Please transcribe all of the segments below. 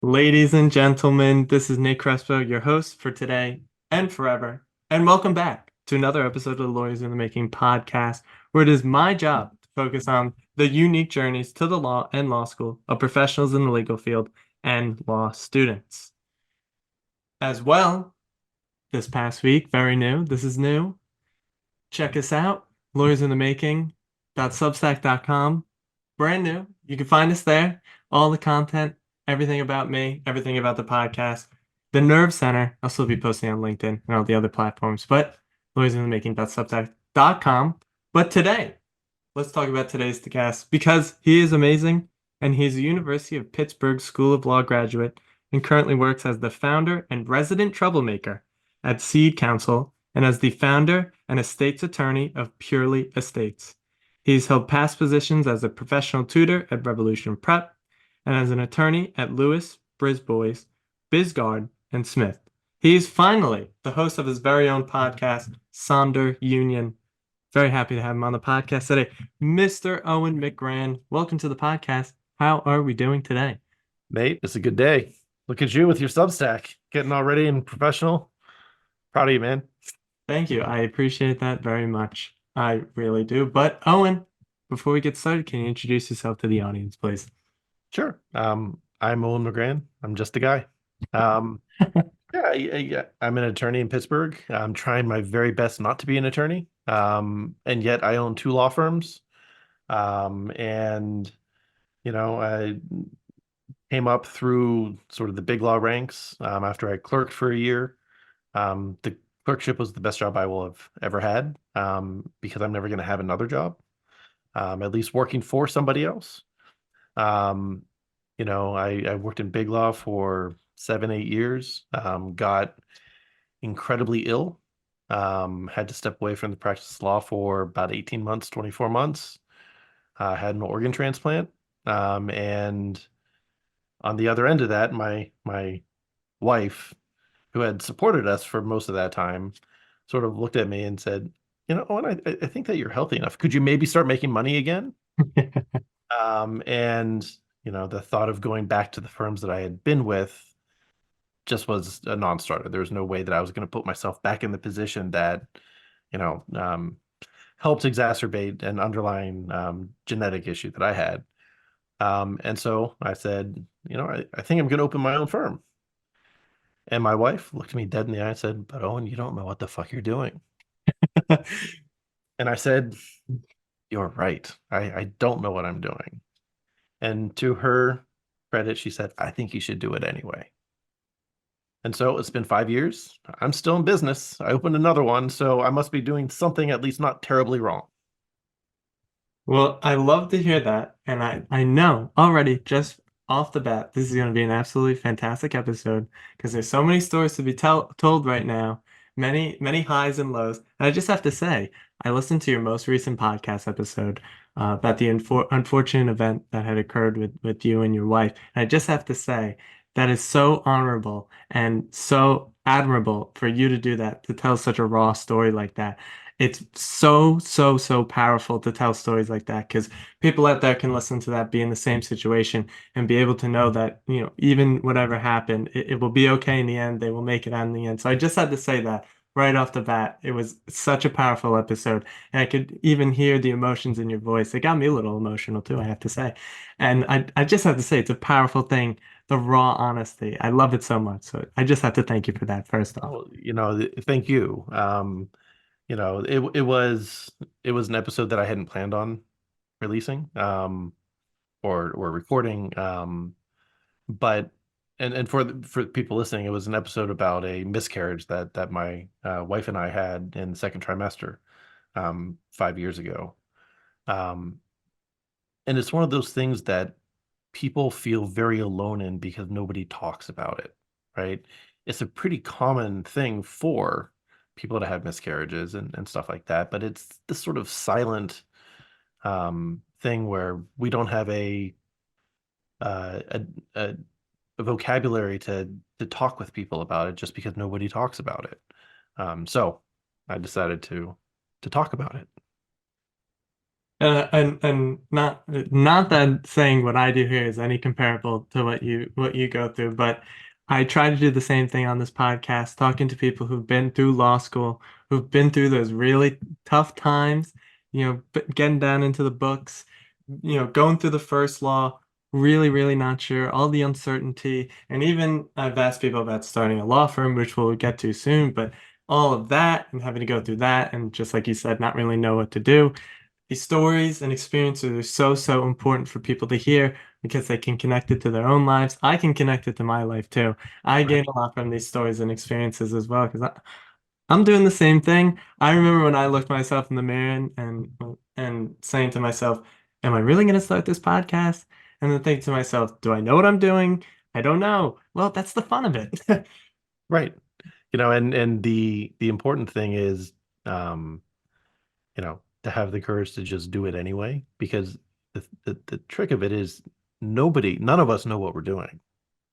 Ladies and gentlemen, this is Nick Crespo, your host for today and forever. And welcome back to another episode of the Lawyers in the Making podcast, where it is my job to focus on the unique journeys to the law and law school of professionals in the legal field and law students. As well, this past week, very new, this is new. Check us out, Lawyers in the Making.substack.com. Brand new. You can find us there. All the content, everything about me, everything about the podcast. The Nerve Center, I'll still be posting on LinkedIn and all the other platforms, but lawyersinthe.making.substack.com. But today, let's talk about today's guest because he is amazing and he's a University of Pittsburgh School of Law graduate and currently works as the founder and resident troublemaker at Counsel and as the founder and estates attorney of Purely Estates. He's held past positions as a professional tutor at Revolution Prep and as an attorney at Lewis, Brisbois, Bisgard, and Smith. He is finally the host of his very own podcast, Sonder Union. Very happy to have him on the podcast today. Mr. Owen McGrann, welcome to the podcast. How are we doing today? Nate, it's a good day. Look at you with your Substack, getting all ready and professional. Proud of you, man. Thank you. I appreciate that very much. I really do. But Owen, before we get started, can you introduce yourself to the audience, please? Sure. I'm Owen McGrann. I'm just a guy. Um, I'm an attorney in Pittsburgh. I'm trying my very best not to be an attorney. And yet I own two law firms. And I came up through sort of the big law ranks after I clerked for a year. The clerkship was the best job I will have ever had because I'm never going to have another job, at least working for somebody else. I worked in big law for 7, 8 years, got incredibly ill, had to step away from the practice of law for about 18 months, 24 months, had an organ transplant. And on the other end of that, my wife, who had supported us for most of that time, sort of looked at me and said, Owen, I think that you're healthy enough. Could you maybe start making money again? And the thought of going back to the firms that I had been with just was a non-starter. There was no way that I was going to put myself back in the position that, you know, um, helped exacerbate an underlying genetic issue that I had. And so I said, I think I'm going to open my own firm. And my wife looked me dead in the eye and said, "But Owen, you don't know what the fuck you're doing." And I said, "You're right. I don't know what I'm doing." And to her credit, she said, "I think you should do it anyway." And so it's been 5 years. I'm still in business. I opened another one, so I must be doing something at least not terribly wrong. Well, I love to hear that. And I know already, just off the bat, this is going to be an absolutely fantastic episode because there's so many stories to be told right now, many highs and lows. And I just have to say, I listened to your most recent podcast episode about the unfortunate event that had occurred with you and your wife. And I just have to say, that is so honorable and so admirable for you to do that, to tell such a raw story like that. It's so powerful to tell stories like that because people out there can listen to that, be in the same situation, and be able to know that, even whatever happened, it will be okay in the end. They will make it out in the end. So I just had to say that right off the bat. It was such a powerful episode. And I could even hear the emotions in your voice. It got me a little emotional too, I have to say. And I just have to say, it's a powerful thing, the raw honesty. I love it so much. So I just have to thank you for that first off. Oh, thank you. It was an episode that I hadn't planned on releasing or recording. But for people listening, it was an episode about a miscarriage that my wife and I had in the second trimester 5 years ago. Um, and it's one of those things that people feel very alone in because nobody talks about it, right? It's a pretty common thing for people to have miscarriages and stuff like that, but it's this sort of silent thing where we don't have uh, a, a a vocabulary to talk with people about it just because nobody talks about it. So I decided to talk about it. And not that saying what I do here is any comparable to what you go through, but I try to do the same thing on this podcast, talking to people who've been through law school, who've been through those really tough times, getting down into the books, going through the first law, really, really not sure, all the uncertainty, and even I've asked people about starting a law firm, which we'll get to soon, but all of that and having to go through that, and just like you said, not really know what to do. These stories and experiences are so, so important for people to hear because they can connect it to their own lives. I can connect it to my life too. I gain Right. a lot from these stories and experiences as well because I'm doing the same thing. I remember when I looked myself in the mirror and saying to myself, "Am I really going to start this podcast?" And then think to myself, "Do I know what I'm doing? I don't know." Well, that's the fun of it. Right. And the important thing is, um, to have the courage to just do it anyway, because the trick of it is none of us know what we're doing,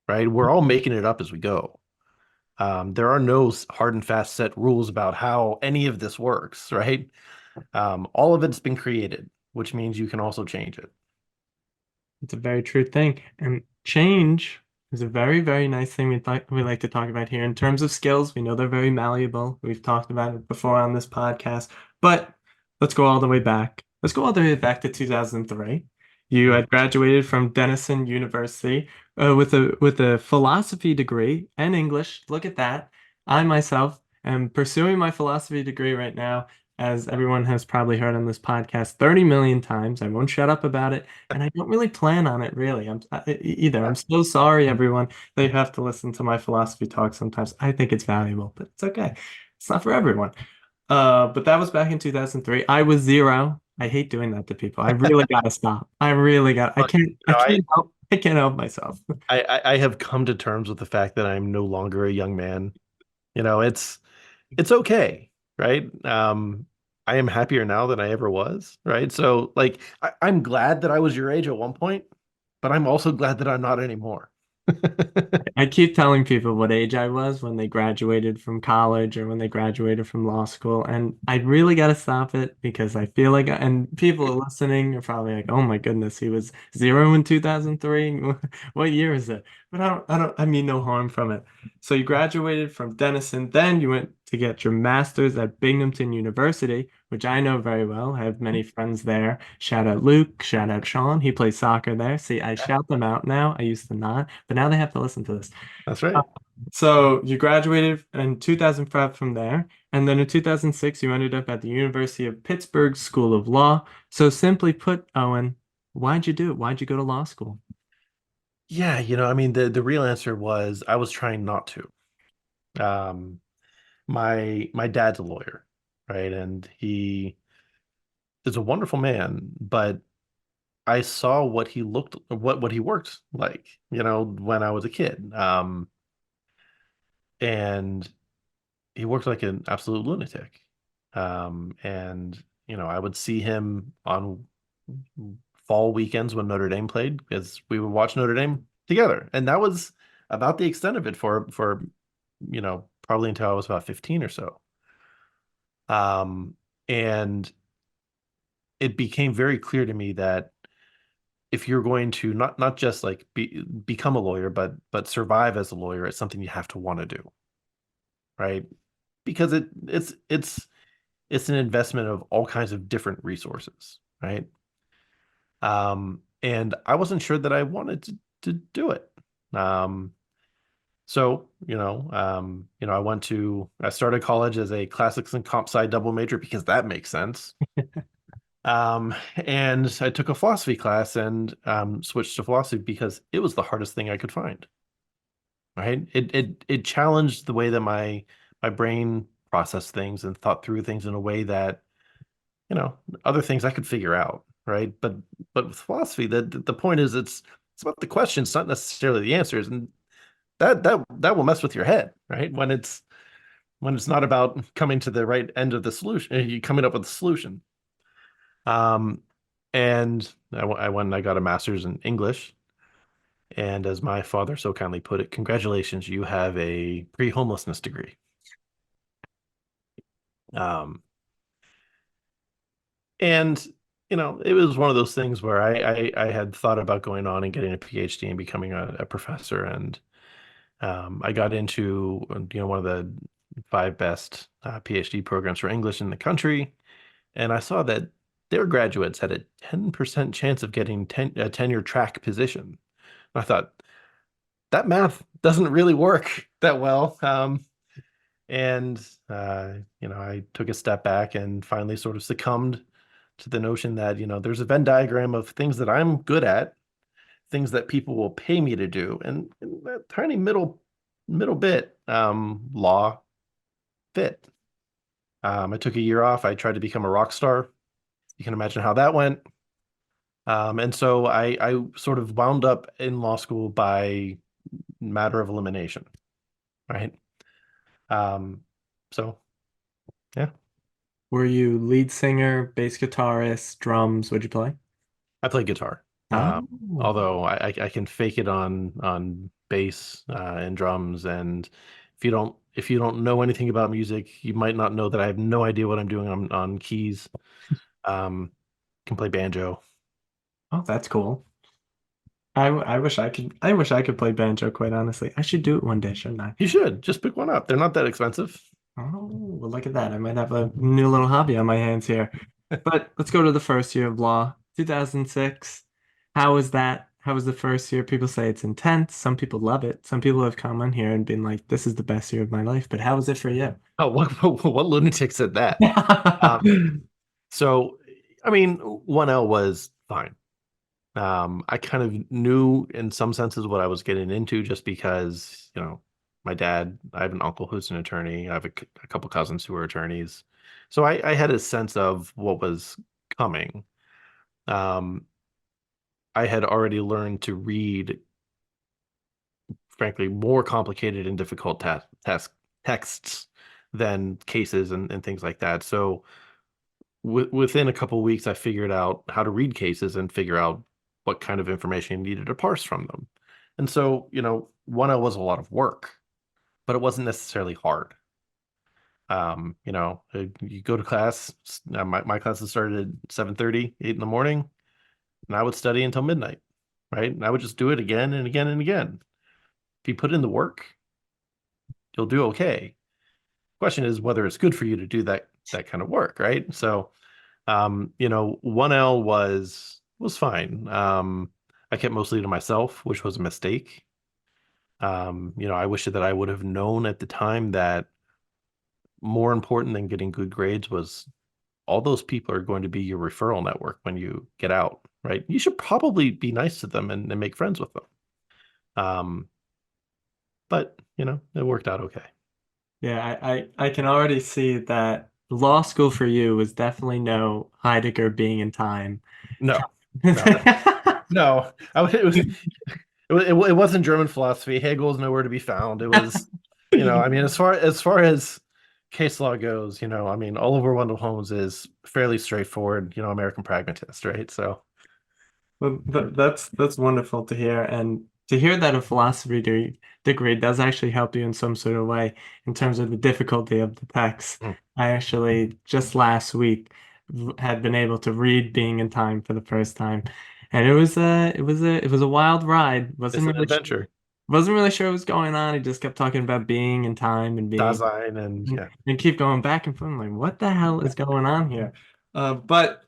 right? We're all making it up as we go. There are no hard and fast set rules about how any of this works, right? All of it's been created, which means you can also change it. It's a very true thing. And change is a very, very nice thing we like to talk about here. In terms of skills, we know they're very malleable. We've talked about it before on this podcast. But let's go all the way back. Let's go all the way back to 2003. You Mhm. had graduated from Denison University with a philosophy degree and English. Look at that. I myself am pursuing my philosophy degree right now, as everyone has probably heard on this podcast 30 million times. I won't shut up about it. And I don't really plan on it really. Either. I'm so sorry, everyone, that you have to listen to my philosophy talk sometimes. I think it's valuable, but it's okay. It's not for everyone. But that was back in 2003. I was zero. I hate doing that to people. I really gotta stop. I really got. But, I can't help. I can't help myself. I have come to terms with the fact that I'm no longer a young man. It's okay, right? I am happier now than I ever was, right? So like I'm glad that I was your age at one point, but I'm also glad that I'm not anymore. I keep telling people what age I was when they graduated from college or when they graduated from law school, and I really got to stop it because I feel like, and people are listening are probably like, "Oh my goodness, he was zero in 2003. What year is it?" But I mean no harm from it. So you graduated from Denison, then you went to get your master's at Binghamton University, which I know very well. I have many friends there. Shout out Luke, shout out Sean. He plays soccer there. See, I shout them out now. I used to not, but now they have to listen to this. That's Uh, right. So you graduated in 2005 from there, and then in 2006 you ended up at the University of Pittsburgh School of Law. So simply put, Owen, why'd you do it? Why'd you go to law school? Yeah, I mean the real answer was I was trying not to. Um, my dad's a lawyer, right? And he is a wonderful man, but I saw what he worked like, when I was a kid. And he worked like an absolute lunatic. And I would see him on fall weekends when Notre Dame played because we would watch Notre Dame together. And that was about the extent of it for probably until I was about 15 or so. And it became very clear to me that if you're going to not just like become a lawyer, but survive as a lawyer, it's something you have to want to do, right? Because it's an investment of all kinds of different resources, right? And I wasn't sure that I wanted to do it. Um, so, I started college as a classics and comp sci double major because that makes sense. And I took a philosophy class and switched to philosophy because it was the hardest thing I could find. Right? It challenged the way that my brain processed things and thought through things in a way that, other things I could figure out. Right. But with philosophy, the point is it's about the questions, not necessarily the answers. And that will mess with your head, right? When it's not about coming to the right end of the solution, you coming up with a solution. Um, and I went and I got a master's in English. And as my father so kindly put it, congratulations, you have a pre-homelessness degree. Um, and it was one of those things where I had thought about going on and getting a PhD and becoming a professor. And I got into, one of the five best PhD programs for English in the country. And I saw that their graduates had a 10% chance of getting a tenure track position. I thought that math doesn't really work that well. And I took a step back and finally sort of succumbed to the notion that, there's a Venn diagram of things that I'm good at, things that people will pay me to do, and that tiny middle bit, law fit. I took a year off. I tried to become a rock star. You can imagine how that went. And so I sort of wound up in law school by matter of elimination, right? Um, so yeah, Were you lead singer, bass guitarist, drums? What'd you play? I play guitar. Oh, Although I can fake it on bass and drums, and if you don't know anything about music, you might not know that I have no idea what I'm doing on keys. Um, can play banjo. oh, that's cool. I wish I could play banjo, quite honestly. I should do it one day, shouldn't I? You should just pick one up. They're not that expensive. Oh, well, look at that. I might have a new little hobby on my hands here. But let's go to the first year of law, 2006. How was that? How was the first year? People say it's intense. Some people love it. Some people have come on here and been like, this is the best year of my life. But how was it for you? Oh, what lunatic said that? Um, so, I mean, 1L was fine. I kind of knew in some senses what I was getting into just because, my dad, I have an uncle who's an attorney. I have a couple cousins who are attorneys. So I had a sense of what was coming. Um, I had already learned to read, frankly, more complicated and difficult texts than cases and things like that. So within a couple weeks, I figured out how to read cases and figure out what kind of information you needed to parse from them. And so, 1L was a lot of work, but it wasn't necessarily hard. You go to class, my classes started at 7:30, 8 in the morning, and I would study until midnight, right? And I would just do it again and again and again. If you put in the work, you'll do okay. Question is whether it's good for you to do that kind of work, right? So 1L was fine. I kept mostly to myself, which was a mistake. I wish that I would have known at the time that more important than getting good grades was all those people are going to be your referral network when you get out, right? You should probably be nice to them and make friends with them. Um, but it worked out okay. Yeah, I can already see that law school for you was definitely no Heidegger being in time. No, no, no. It wasn't German philosophy. Hegel's nowhere to be found. It was, I mean, as far as case law goes, I mean, Oliver Wendell Holmes is fairly straightforward, American pragmatist, right? So, Well, that's wonderful to hear, and to hear that a philosophy degree does actually help you in some sort of way in terms of the difficulty of the text. mm, I actually just last week had been able to read Being in Time for the first time, and it was a wild ride. it's an adventure. Wasn't really sure what was going on. He just kept talking about being in time and being Dasein and yeah. and keep going back and forth. I'm like, what the hell is going on here? But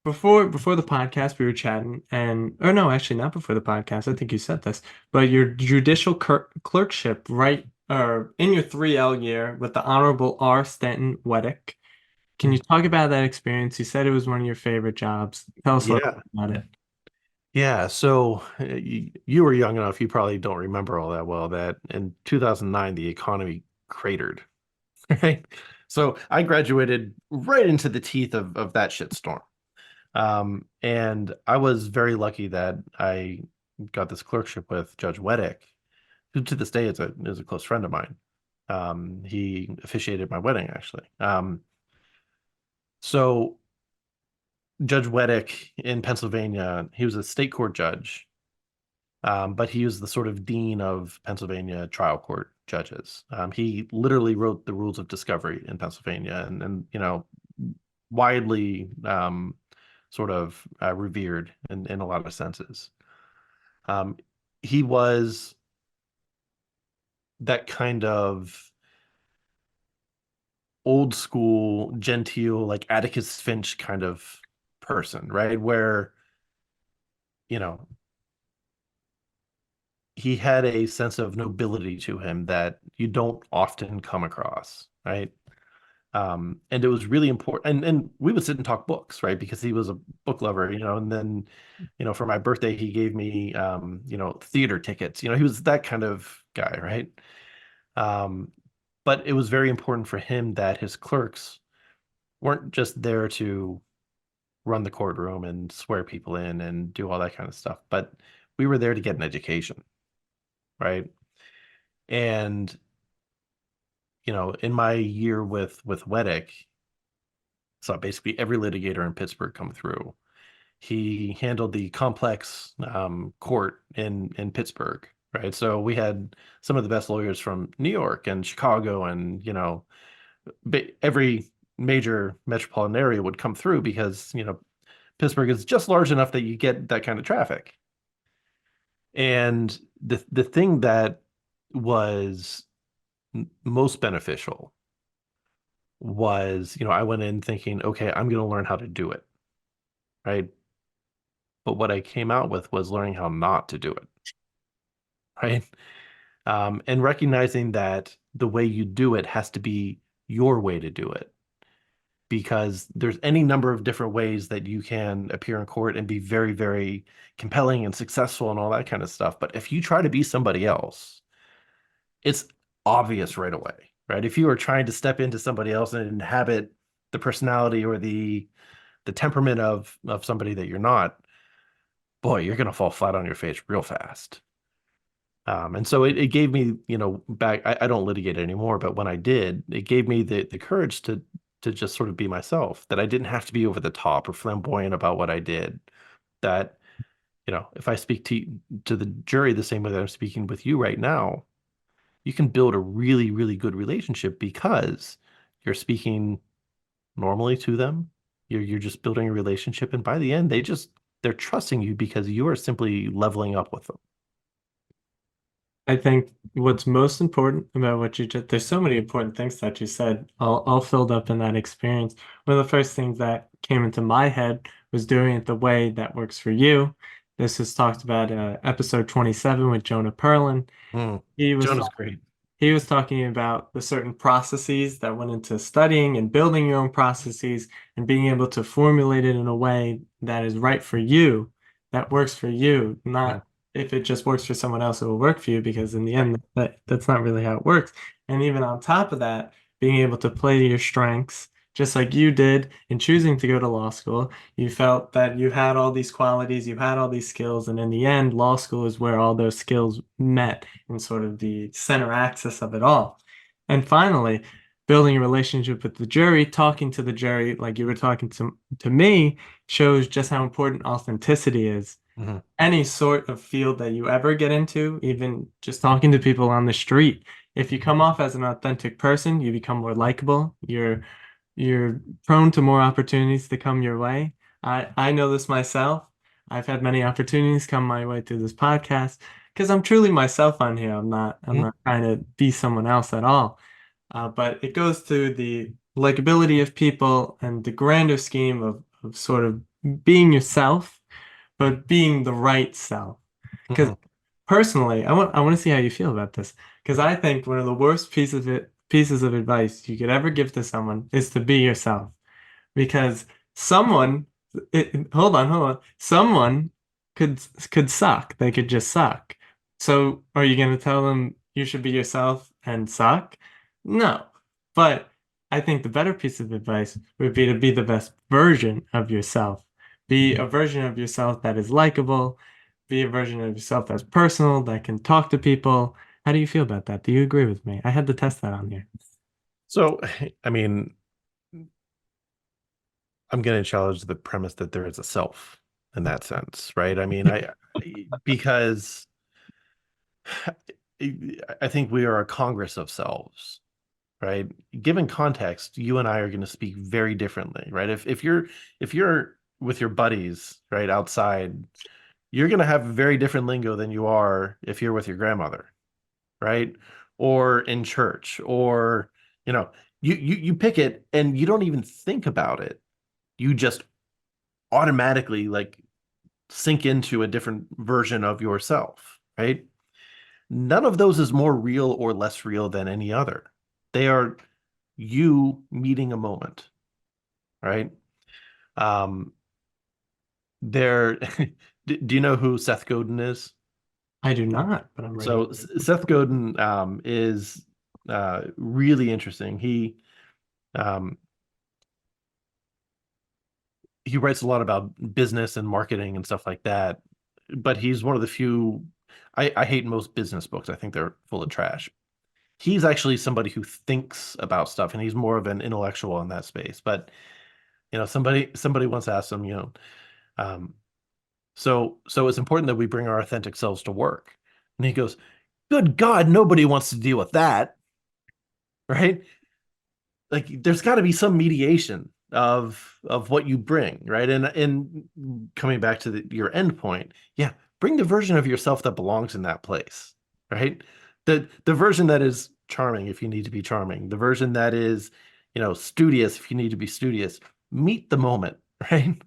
before the podcast, we were chatting, and or no, actually not before the podcast. I think you said this, but your judicial clerkship, right, or in your 3L year with the Honorable R. Stanton Weddick. Can you talk about that experience? You said it was one of your favorite jobs. Tell us a little Yeah. bit about it. Yeah, so you were young enough, you probably don't remember all that well, that in 2009 the economy cratered, right? So I graduated right into the teeth of that shitstorm. And I was very lucky that I got this clerkship with Judge Weddick, who to this day is a close friend of mine. He officiated my wedding actually. So Judge Weddick in Pennsylvania, he was a state court judge, but he was the sort of dean of Pennsylvania trial court judges. He literally wrote the rules of discovery in Pennsylvania, and widely sort of revered in a lot of senses. Um, he was that kind of old school, genteel, like Atticus Finch kind of person, right? Where, you know, he had a sense of nobility to him that you don't often come across, right? And it was really important. And we would sit and talk books, right? Because he was a book lover, and then, for my birthday, he gave me, theater tickets. He was that kind of guy, right? Um, but it was very important for him that his clerks weren't just there to run the courtroom and swear people in and do all that kind of stuff, but we were there to get an education, right? And, in my year with Weddick, saw basically every litigator in Pittsburgh come through. He handled the complex court in Pittsburgh, right? So we had some of the best lawyers from New York and Chicago, and every major metropolitan area would come through because Pittsburgh is just large enough that you get that kind of traffic. And the thing that was most beneficial was, I went in thinking, okay, I'm going to learn how to do it, right? But what I came out with was learning how not to do it, right? And recognizing that the way you do it has to be your way to do it, because there's any number of different ways that you can appear in court and be very, very compelling and successful and all that kind of stuff. But if you try to be somebody else, it's obvious right away, right? If you are trying to step into somebody else and inhabit the personality or the temperament of somebody that you're not, boy, you're going to fall flat on your face real fast. And so it gave me, back, I don't litigate anymore, but when I did, it gave me the courage to just sort of be myself, that I didn't have to be over the top or flamboyant about what I did. That, if I speak to the jury the same way that I'm speaking with you right now, you can build a really, really good relationship because you're speaking normally to them. You're just building a relationship, and by the end, they're trusting you because you are simply leveling up with them. I think what's most important about what you just, there's so many important things that you said, all filled up in that experience. One of the first things that came into my head was doing it the way that works for you. This is talked about episode 27 with Jonah Perlin. Mm. He was Jonah's great. he was talking about the certain processes that went into studying and building your own processes and being able to formulate it in a way that is right for you, that works for you, Mm. not if it just works for someone else, it will work for you because in the Right. end, that's not really how it works. And even on top of that, being able to play to your strengths, just like you did in choosing to go to law school, you felt that you had all these qualities, you had all these skills, and in the end, law school is where all those skills met in sort of the center axis of it all. And finally, building a relationship with the jury, talking to the jury like you were talking to me, shows just how important authenticity is. Mhm. Any sort of field that you ever get into, even just talking to people on the street, if you come off as an authentic person, you become more likable. You're prone to more opportunities to come your way. I know this myself. I've had many opportunities come my way through this podcast because I'm truly myself on here. I'm Mhm. not trying to be someone else at all. But it goes to the likability of people and the grander scheme of sort of being yourself, but being the right self. Because Mhm. personally, I want to see how you feel about this. Because I think one of the worst pieces of advice you could ever give to someone is to be yourself. Because someone, hold on, someone could suck. They could just suck. So are you going to tell them you should be yourself and suck? No. But I think the better piece of advice would be to be the best version of yourself. Be a version of yourself that is likable. Be a version of yourself that's personal, that can talk to people. How do you feel about that? Do you agree with me? I had to test that on you. So, I mean, I'm going to challenge the premise that there is a self in that sense, right? I mean, because I think we are a congress of selves, right? Given context, you and I are going to speak very differently, right? If you're with your buddies, right, outside, you're going to have very different lingo than you are if you're with your grandmother, right? Or in church, or you know, you pick it and you don't even think about it. You just automatically like sink into a different version of yourself, right? None of those is more real or less real than any other. They are you meeting a moment, right? Um, there, do you know who Seth Godin is? I do not, but I'm ready. So Seth Godin is really interesting. Um, he writes a lot about business and marketing and stuff like that. But he's one of the few. I hate most business books. I think they're full of trash. He's actually somebody who thinks about stuff, and he's more of an intellectual in that space. But somebody once asked him, um, so it's important that we bring our authentic selves to work. And he goes, "Good God, nobody wants to deal with that, right? Like there's got to be some mediation of what you bring, right? And coming back to your end point, yeah, bring the version of yourself that belongs in that place, right? The version that is charming if you need to be charming, the version that is, studious if you need to be studious. Meet the moment, right?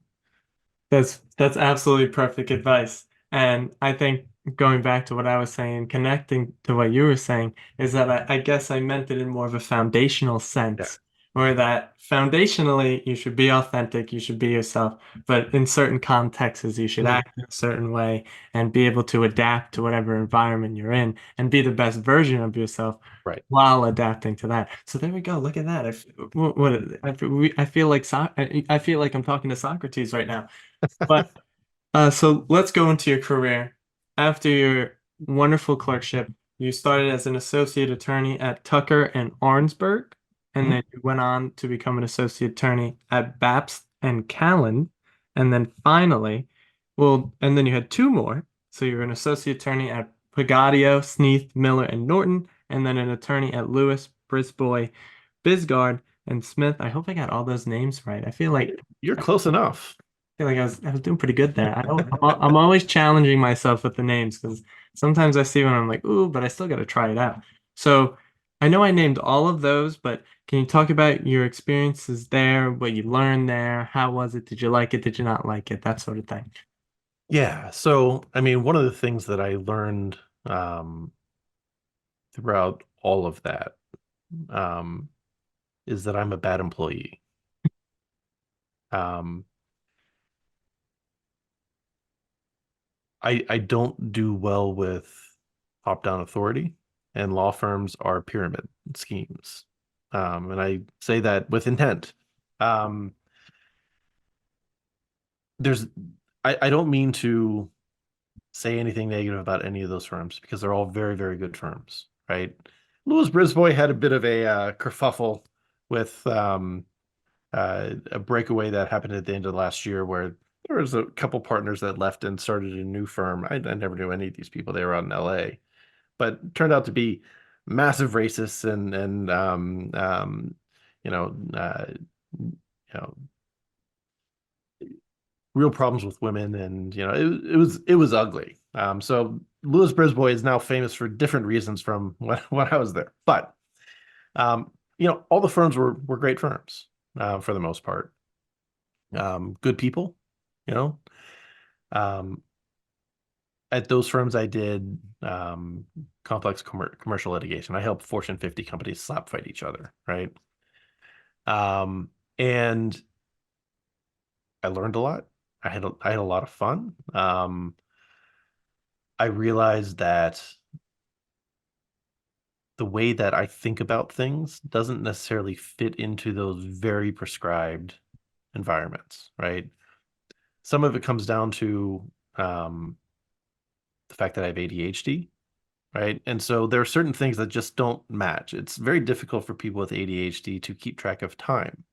That's absolutely perfect advice. And I think going back to what I was saying, connecting to what you were saying, is that I guess I meant it in more of a foundational Yeah. sense, where that foundationally you should be authentic, you should be yourself, but in certain contexts you should Mhm. act in a certain way and be able to adapt to whatever environment you're in and be the best version of yourself Right. while adapting to that. So there we go. Look at that. I feel like I feel like I'm talking to Socrates right now. But so let's go into your career. After your wonderful clerkship, you started as an associate attorney at Tucker and Arnsberg, and Mhm. then you went on to become an associate attorney at Babst and Callan, and then finally, well, and then you had two more. So you were an associate attorney at Pagadio, Sneath, Miller, and Norton, and then an attorney at Lewis, Brisbois, Bisgard, and Smith. I hope I got all those names right. You're close enough. Feel like I was doing pretty good there. I'm always challenging myself with the names because sometimes I see one I'm like, ooh, but I still got to try it out. So I know I named all of those, but can you talk about your experiences there, what you learned there? How was it? Did you like it? Did you not like it? That sort of thing. Yeah. So, I mean, one of the things that I learned um, throughout all of that um, is that I'm a bad employee. Um, I don't do well with top-down authority, and law firms are pyramid schemes. And I say that with intent. Um, there's, I don't mean to say anything negative about any of those firms because they're all very, very good firms, right? Lewis Brisbois had a bit of a kerfuffle with a breakaway that happened at the end of last year where there was a couple partners that left and started a new firm. I never knew any of these people. They were out in LA, but turned out to be massive racists and you know you know real problems with women, and it was ugly. So Louis Brisbois is now famous for different reasons from when I was there, but all the firms were great firms for the most part. Good people, you know. Um, at those firms, I did complex commercial litigation. I helped Fortune 50 companies slap fight each other, right? And I learned a lot. I had a lot of fun. I realized that the way that I think about things doesn't necessarily fit into those very prescribed environments, right? Some of it comes down to the fact that I have ADHD, right? And so there are certain things that just don't match. It's very difficult for people with ADHD to keep track of time.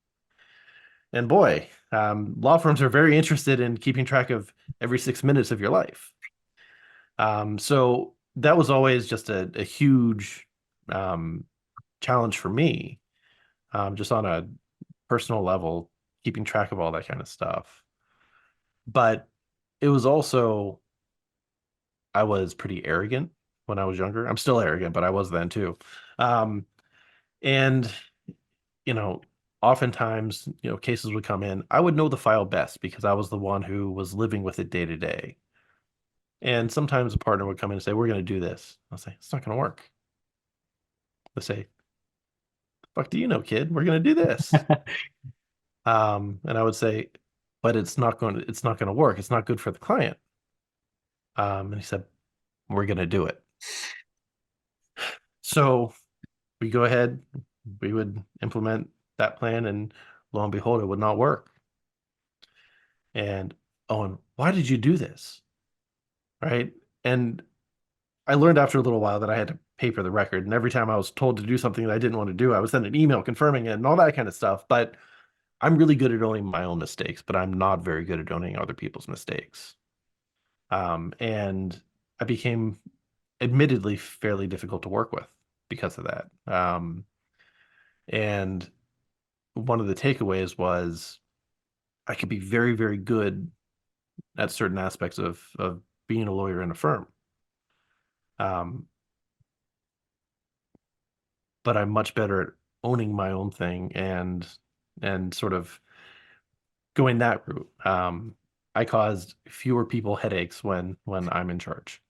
And boy, law firms are very interested in keeping track of every 6 minutes of your life. So that was always just a huge um, challenge for me, just on a personal level, keeping track of all that kind of stuff. But it was also, I was pretty arrogant when I was younger. I'm still arrogant, but I was then too. Um, and you know, oftentimes, cases would come in. I would know the file best because I was the one who was living with it day to day. And sometimes a partner would come in and say, "We're going to do this." I'll say, "It's not going to work." They say, "The fuck do you know, kid? We're going to do this." And I would say, "But it's not going to work. It's not good for the client." And he said, "We're going to do it." So we go ahead, we would implement that plan, and lo and behold, it would not work. And Owen, why did you do this? Right? And I learned after a little while that I had to pay for the record. And every time I was told to do something that I didn't want to do, I would send an email confirming it and all that kind of stuff. But I'm really good at owning my own mistakes, but I'm not very good at owning other people's mistakes. And I became admittedly fairly difficult to work with because of that. And one of the takeaways was I could be very, very good at certain aspects of being a lawyer in a firm. Um, but I'm much better at owning my own thing and sort of going that route. I caused fewer people headaches when I'm in charge.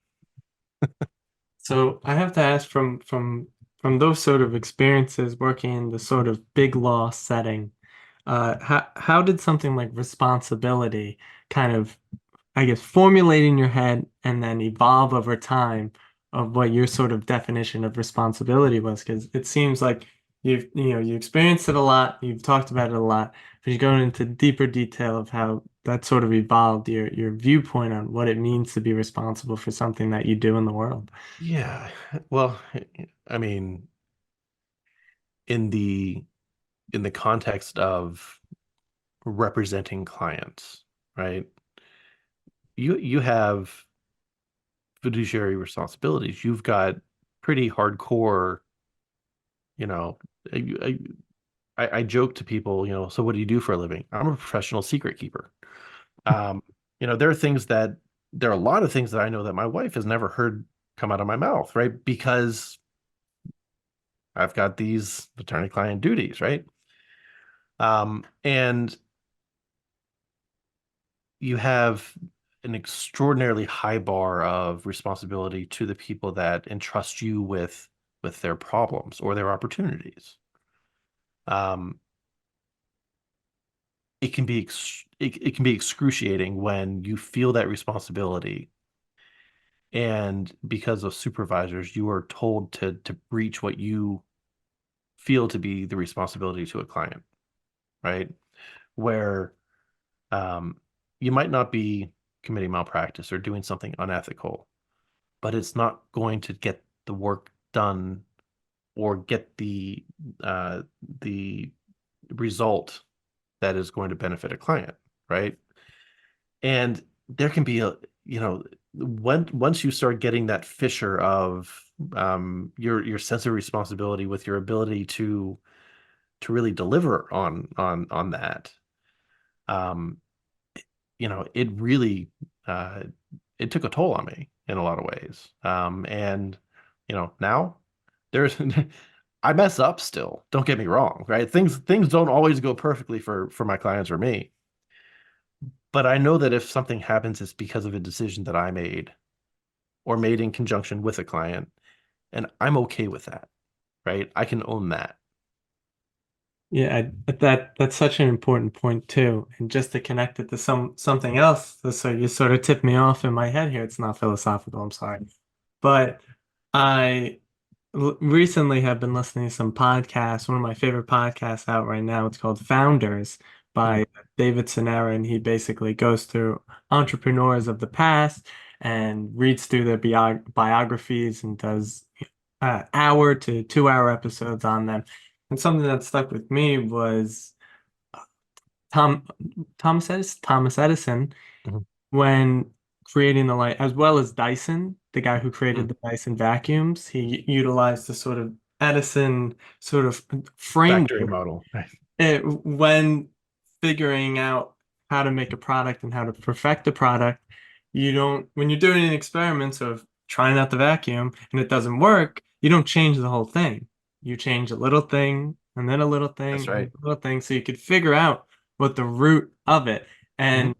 So I have to ask from those sort of experiences working in the sort of big law setting, how did something like responsibility kind of, I guess, formulate in your head and then evolve over time of what your sort of definition of responsibility was? Because it seems like you experienced it a lot, you've talked about it a lot, but you're going into deeper detail of how that sort of evolved your viewpoint on what it means to be responsible for something that you do in the world. Yeah. Well, I mean, in the in the context of representing clients, right? You have fiduciary responsibilities. You've got pretty hardcore, you know, I, I joke to people, so what do you do for a living? I'm a professional secret keeper. Um, there are there are a lot of things that I know that my wife has never heard come out of my mouth, right? Because I've got these attorney-client duties, right? And you have an extraordinarily high bar of responsibility to the people that entrust you with their problems or their opportunities. Um, it can be excruciating when you feel that responsibility, and because of supervisors, you are told to breach what you feel to be the responsibility to a client, right? Where um, you might not be committing malpractice or doing something unethical, but it's not going to get the work done or get uh, the result that is going to benefit a client, right? And there can be once you start getting that fissure of your sense of responsibility with your ability to really deliver on that, um, it really uh, it took a toll on me in a lot of ways. And now there's I mess up still. Don't get me wrong, right? Things don't always go perfectly for my clients or me. But I know that if something happens, it's because of a decision that I made or made in conjunction with a client, and I'm okay with that, right? I can own that. Yeah, that's such an important point too. And just to connect it to something else, so you sort of tipped me off in my head here. It's not philosophical, I'm sorry. But I recently have been listening to some podcasts. One of my favorite podcasts out right now, it's called Founders Mm, by David Sonera, and he basically goes through entrepreneurs of the past and reads through their biographies and does hour to 2 hour episodes on them. And something that stuck with me was Tom Thomas Edison mhm. when creating the light, as well as Dyson, the guy who created Mm. the Dyson vacuums. He utilized the sort of Edison sort of Factory framework model. Right. when figuring out how to make a product and how to perfect a product, you don't, when you're doing experiments of trying out the vacuum and it doesn't work, you don't change the whole thing. You change a little thing and then a little That's thing and right. a little thing so you could figure out what the root of it. Hmm. And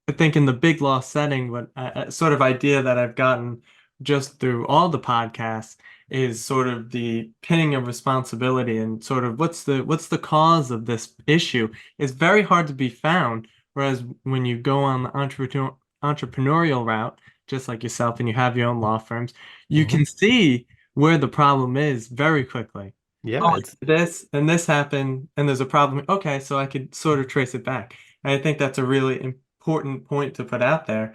I think in the big law setting, what sort of idea that I've gotten just through all the podcasts is sort of the pinning of responsibility and sort of what's the cause of this issue is very hard to be found. Whereas when you go on the entrepreneurial route, just like yourself, and you have your own law firms, you Hmm. can see where the problem is very quickly. Yeah, Oh, it's this and this happened, and there's a problem. Okay, so I could sort of trace it back. And I think that's a really important point to put out there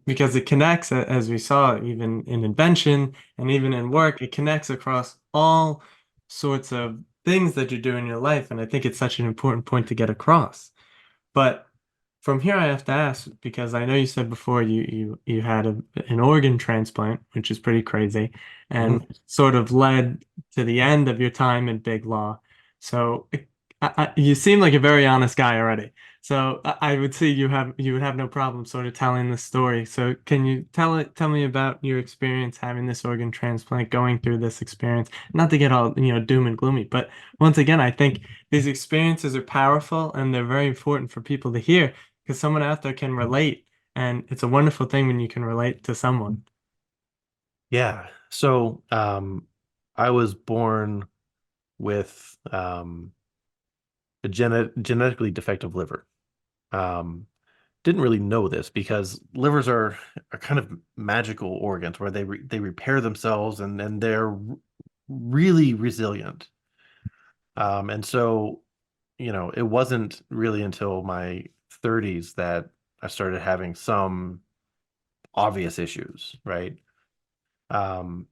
because it connects, as we saw, even in invention and even in work, it connects across all sorts of things that you do in your life. And I think it's such an important point to get across. But from here, I have to ask because I know you said before you had an organ transplant, which is pretty crazy, and mhm. sort of led to the end of your time in Big Law. So you seem like a very honest guy already. So I would see you would have no problem sort of telling the story. So can you tell me about your experience having this organ transplant, going through this experience? Not to get all, doom and gloomy, but once again, I think these experiences are powerful and they're very important for people to hear because someone out there can relate. And it's a wonderful thing when you can relate to someone. Yeah. So, I was born with a genetically defective liver. Um, didn't really know this because livers are kind of magical organs where they repair themselves and they're really resilient. And so, it wasn't really until my 30s that I started having some obvious issues, right? Um,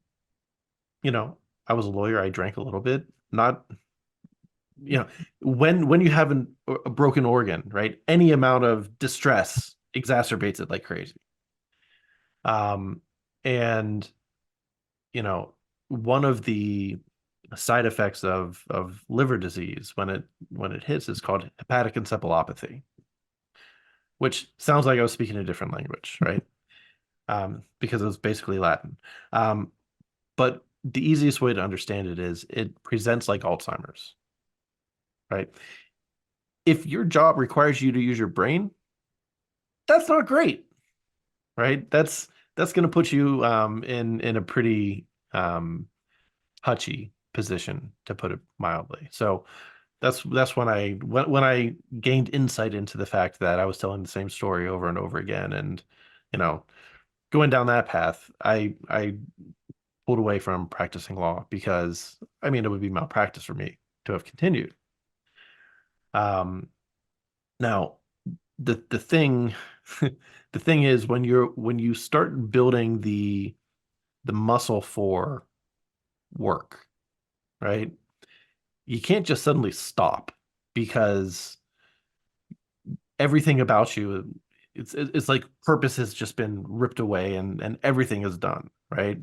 you know, I was a lawyer, I drank a little bit, not, you know, when you have a broken organ, right? Any amount of distress exacerbates it like crazy. Um, and you know, one of the side effects of liver disease when it hits is called hepatic encephalopathy, which sounds like I was speaking a different language, right? Because it was basically Latin. Um, but the easiest way to understand it is it presents like Alzheimer's, right? If your job requires you to use your brain, that's not great, right? That's going to put you in a pretty touchy position, to put it mildly. So that's when I gained insight into the fact that I was telling the same story over and over again, and you know, going down that path, I pulled away from practicing law because I mean it would be malpractice for me to have continued. Um, now the thing the thing is when you start building the muscle for work, right? You can't just suddenly stop because everything about you it's like purpose has just been ripped away and everything is done, right?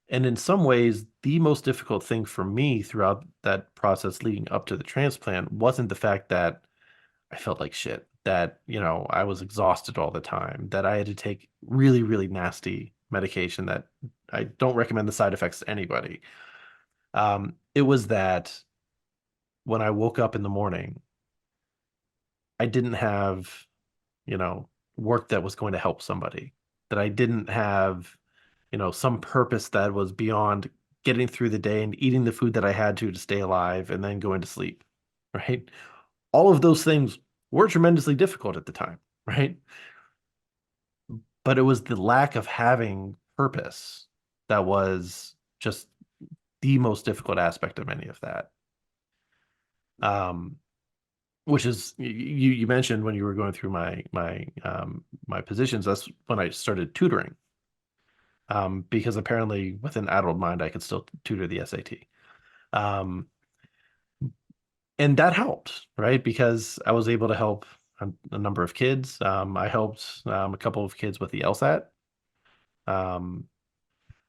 And in some ways, the most difficult thing for me throughout that process leading up to the transplant wasn't the fact that I felt like shit, that, I was exhausted all the time, that I had to take really, really nasty medication that I don't recommend the side effects to anybody. It was that when I woke up in the morning, I didn't have, you know, work that was going to help somebody, that I didn't have, some purpose that was beyond getting through the day and eating the food that I had to stay alive and then going to sleep, right? All of those things were tremendously difficult at the time, right? But it was the lack of having purpose that was just the most difficult aspect of any of that. Um, which is you mentioned when you were going through my positions, that's when I started tutoring. Because apparently with an adult mind I could still tutor the SAT. Um, and that helped, right? Because I was able to help a number of kids. I helped a couple of kids with the LSAT. Um,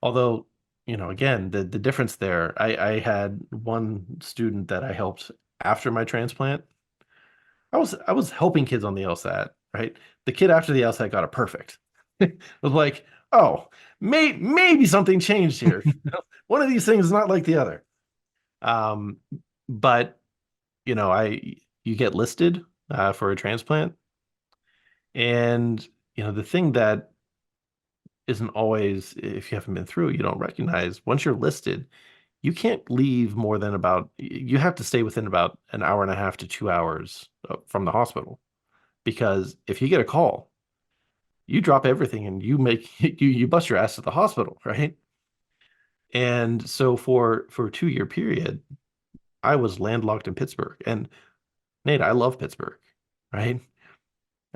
although, again, the difference there, I had one student that I helped after my transplant. I was helping kids on the LSAT, right? The kid after the LSAT got a perfect. I was like, oh, maybe something changed here. One of these things is not like the other. Um, but I you get listed for a transplant, and the thing that isn't always, if you haven't been through it, you don't recognize. Once you're listed, you can't leave more than you have to stay within about an hour and a half to 2 hours from the hospital, because if you get a call, you drop everything and you make you bust your ass to the hospital, right? And so for a 2 year period, I was landlocked in Pittsburgh. And Nate, I love Pittsburgh, right?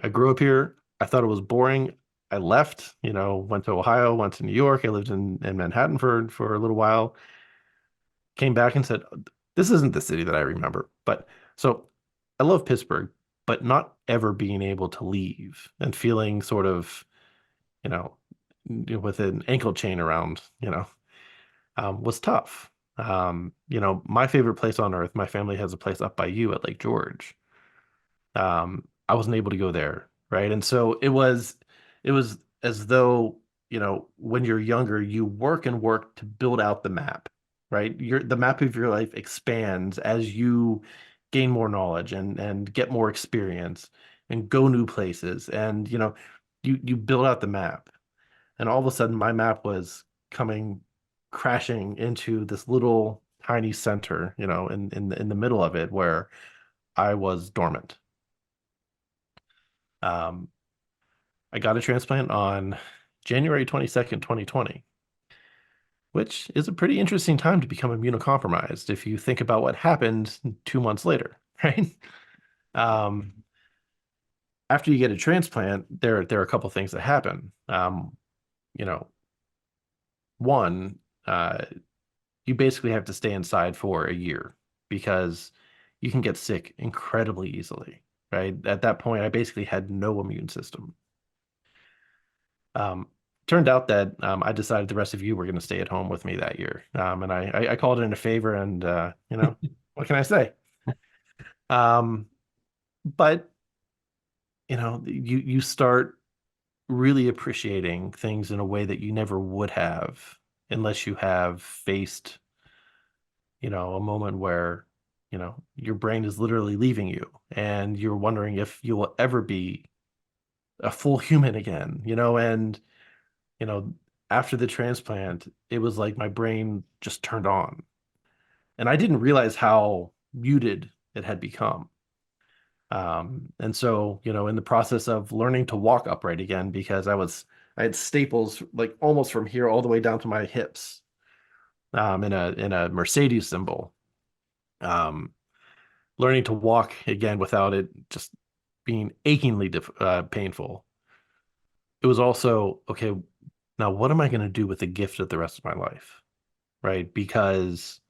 I grew up here. I thought it was boring. I left, went to Ohio, went to New York. I lived in Manhattan for a little while. Came back and said, this isn't the city that I remember. But so I love Pittsburgh, but not ever being able to leave and feeling sort of, you know, with an ankle chain around, was tough. My favorite place on earth, my family has a place up by you at Lake George. I wasn't able to go there, right? And so it was as though, when you're younger, you work and work to build out the map, right? The map of your life expands as you gain more knowledge and get more experience and go new places. And you build out the map. And all of a sudden my map was coming crashing into this little tiny center, in the middle of it where I was dormant. Um, I got a transplant on January 22nd, 2020, which is a pretty interesting time to become immunocompromised if you think about what happened 2 months later, right? Um, After you get a transplant, there are a couple things that happen. You know, One, you basically have to stay inside for a year because you can get sick incredibly easily, right? At that point, I basically had no immune system. Um, Turned out that I decided the rest of you were going to stay at home with me that year. And I called it in a favor, and what can I say? Um, but you start really appreciating things in a way that you never would have unless you have faced, a moment where, your brain is literally leaving you and you're wondering if you will ever be a full human again, and you know, after the transplant, it was like my brain just turned on. And I didn't realize how muted it had become. And so, in the process of learning to walk upright again, because I had staples like almost from here all the way down to my hips, in a Mercedes symbol. Um, Learning to walk again without it just being achingly painful. It was also, okay, now what am I going to do with the gift of the rest of my life? Right? Because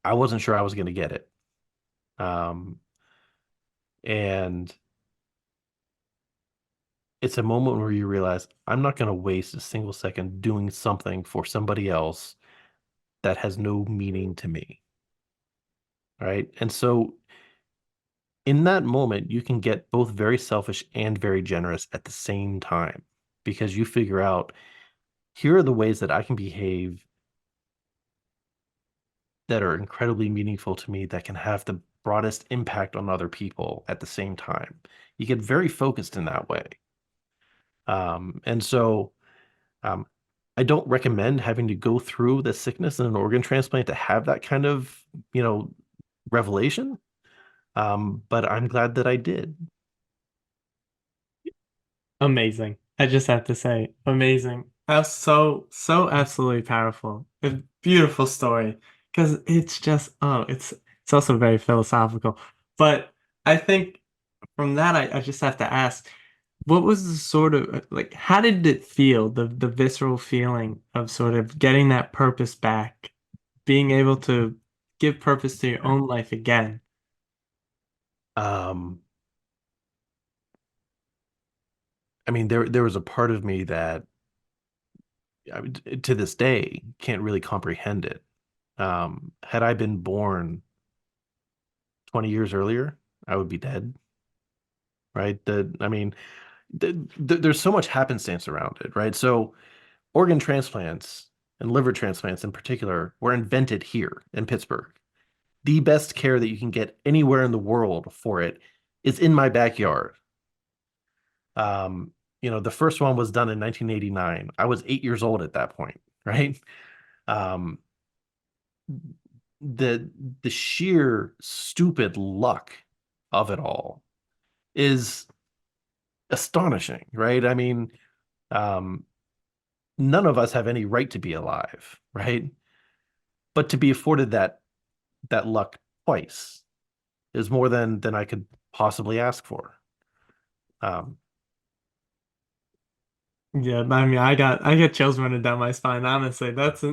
I wasn't sure I was going to get it. Um, and it's a moment where you realize I'm not going to waste a single second doing something for somebody else that has no meaning to me. Right. And so in that moment, you can get both very selfish and very generous at the same time because you figure out here are the ways that I can behave that are incredibly meaningful to me that can have the broadest impact on other people at the same time. You get very focused in that way. And so um, I don't recommend having to go through the sickness in an organ transplant to have that kind of, revelation. But I'm glad that I did. Amazing. I just have to say, amazing. That's so absolutely powerful. A beautiful story. Because it's just, oh, it's also very philosophical. But I think from that, I just have to ask, what was the sort of like, how did it feel, the visceral feeling of sort of getting that purpose back, being able to give purpose to your own life again? Um, I mean, there was a part of me that I mean, to this day can't really comprehend it. Had I been born 20 years earlier, I would be dead. right? I mean, there's so much happenstance around it, right? So organ transplants and liver transplants in particular were invented here in Pittsburgh. The best care that you can get anywhere in the world for it is in my backyard. Um, the first one was done in 1989. I was 8 years old at that point, right? Um, the the sheer stupid luck of it all is astonishing, right? I mean, um, none of us have any right to be alive, right? But to be afforded that luck twice is more than I could possibly ask for. Um, Yeah, I mean, I get chills running down my spine. Honestly, that's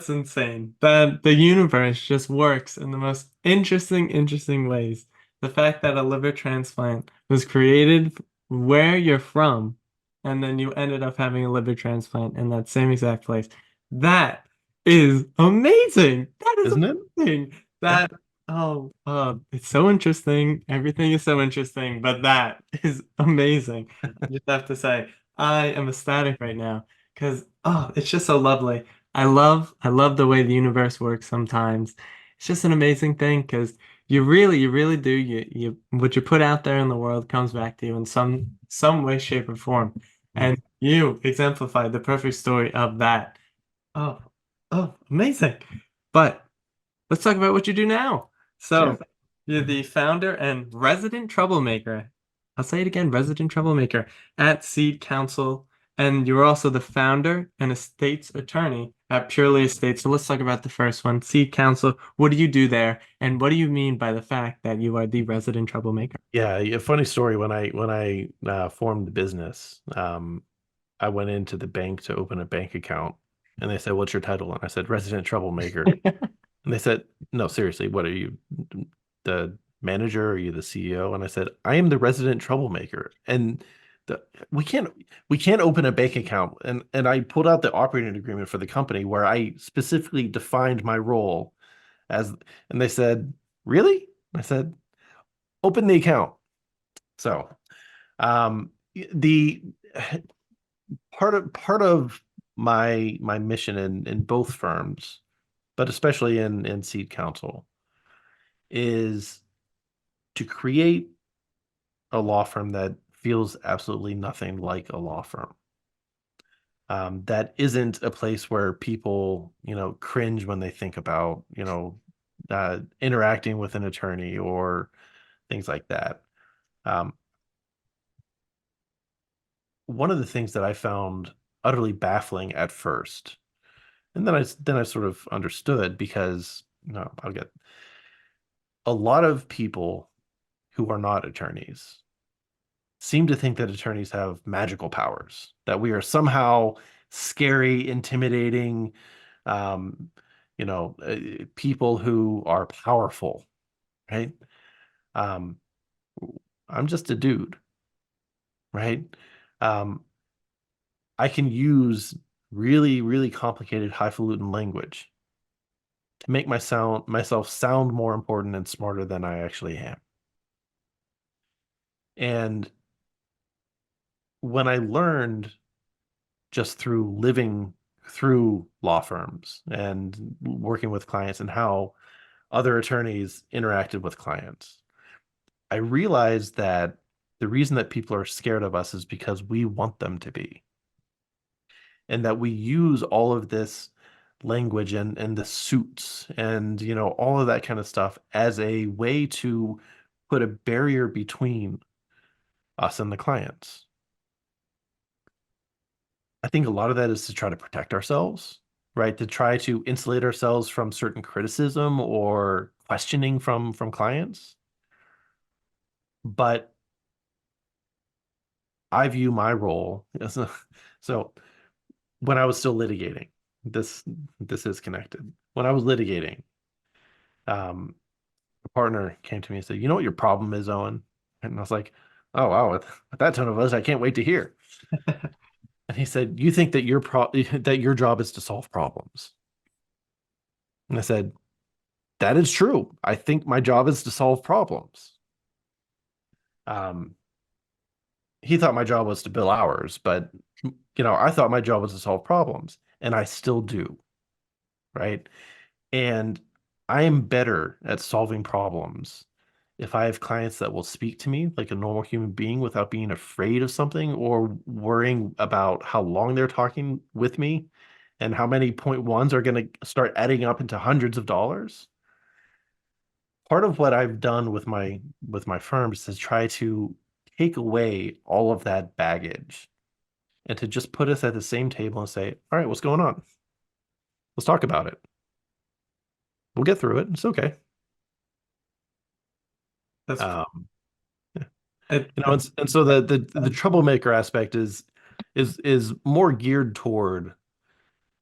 insane. That the universe just works in the most interesting ways. The fact that a liver transplant was created where you're from, and then you ended up having a liver transplant in that same exact place. That is amazing. That is isn't it? amazing. Yeah. That it's so interesting. Everything is so interesting, but that is amazing. I just have to say. I am ecstatic right now because it's just so lovely. I love the way the universe works sometimes. It's just an amazing thing because you really do. What you put out there in the world comes back to you in some way, shape, or form. Mhm. And you exemplify the perfect story of that. Oh, amazing. But let's talk about what you do now. So, Sure. you're the founder and resident troublemaker. I'll say it again, resident troublemaker at Seed Counsel. And you're also the founder and estates attorney at Purely Estates. So let's talk about the first one, Seed Counsel. What do you do there? And what do you mean by the fact that you are the resident troublemaker? Yeah, a funny story. When I formed the business, I went into the bank to open a bank account, and they said, "What's your title?" And I said, "Resident troublemaker." And they said, "No, seriously, what are you, the manager? Are you the CEO?" And I said, "I am the resident troublemaker." And the, we can't we can't open a bank account. And I pulled out the operating agreement for the company where I specifically defined my role as, and they said, "Really?" I said, "Open the account." So, the part of my mission in both firms, but especially in Seed Counsel, is to create a law firm that feels absolutely nothing like a law firm. That isn't a place where people, cringe when they think about, interacting with an attorney or things like that. Um, One of the things that I found utterly baffling at first, and then I sort of understood because, I'll get a lot of people who are not attorneys seem to think that attorneys have magical powers, that we are somehow scary, intimidating, um, people who are powerful, right? Um, I'm just a dude, right? Um, I can use really, really complicated highfalutin language to make myself sound more important and smarter than I actually am. And when I learned just through living through law firms and working with clients and how other attorneys interacted with clients, I realized that the reason that people are scared of us is because we want them to be, and that we use all of this language and the suits and all of that kind of stuff as a way to put a barrier between us and the clients. I think a lot of that is to try to protect ourselves, right? To try to insulate ourselves from certain criticism or questioning from clients. But I view my role as so when I was still litigating, this this is connected. When I was litigating, um, a partner came to me and said, "You know what your problem is, Owen?" And I was like, "Oh wow, with that tone of voice, I can't wait to hear." And he said, "You think that that your job is to solve problems?" And I said, "That is true. I think my job is to solve problems." Um, he thought my job was to bill hours, but I thought my job was to solve problems, and I still do, right? And I am better at solving problems if I have clients that will speak to me like a normal human being without being afraid of something or worrying about how long they're talking with me and how many point ones are going to start adding up into hundreds of dollars. Part of what I've done with my firm is to try to take away all of that baggage and to just put us at the same table and say, all right, what's going on? Let's talk about it. We'll get through it. It's okay. That's Um, yeah. it, And so the troublemaker aspect is more geared toward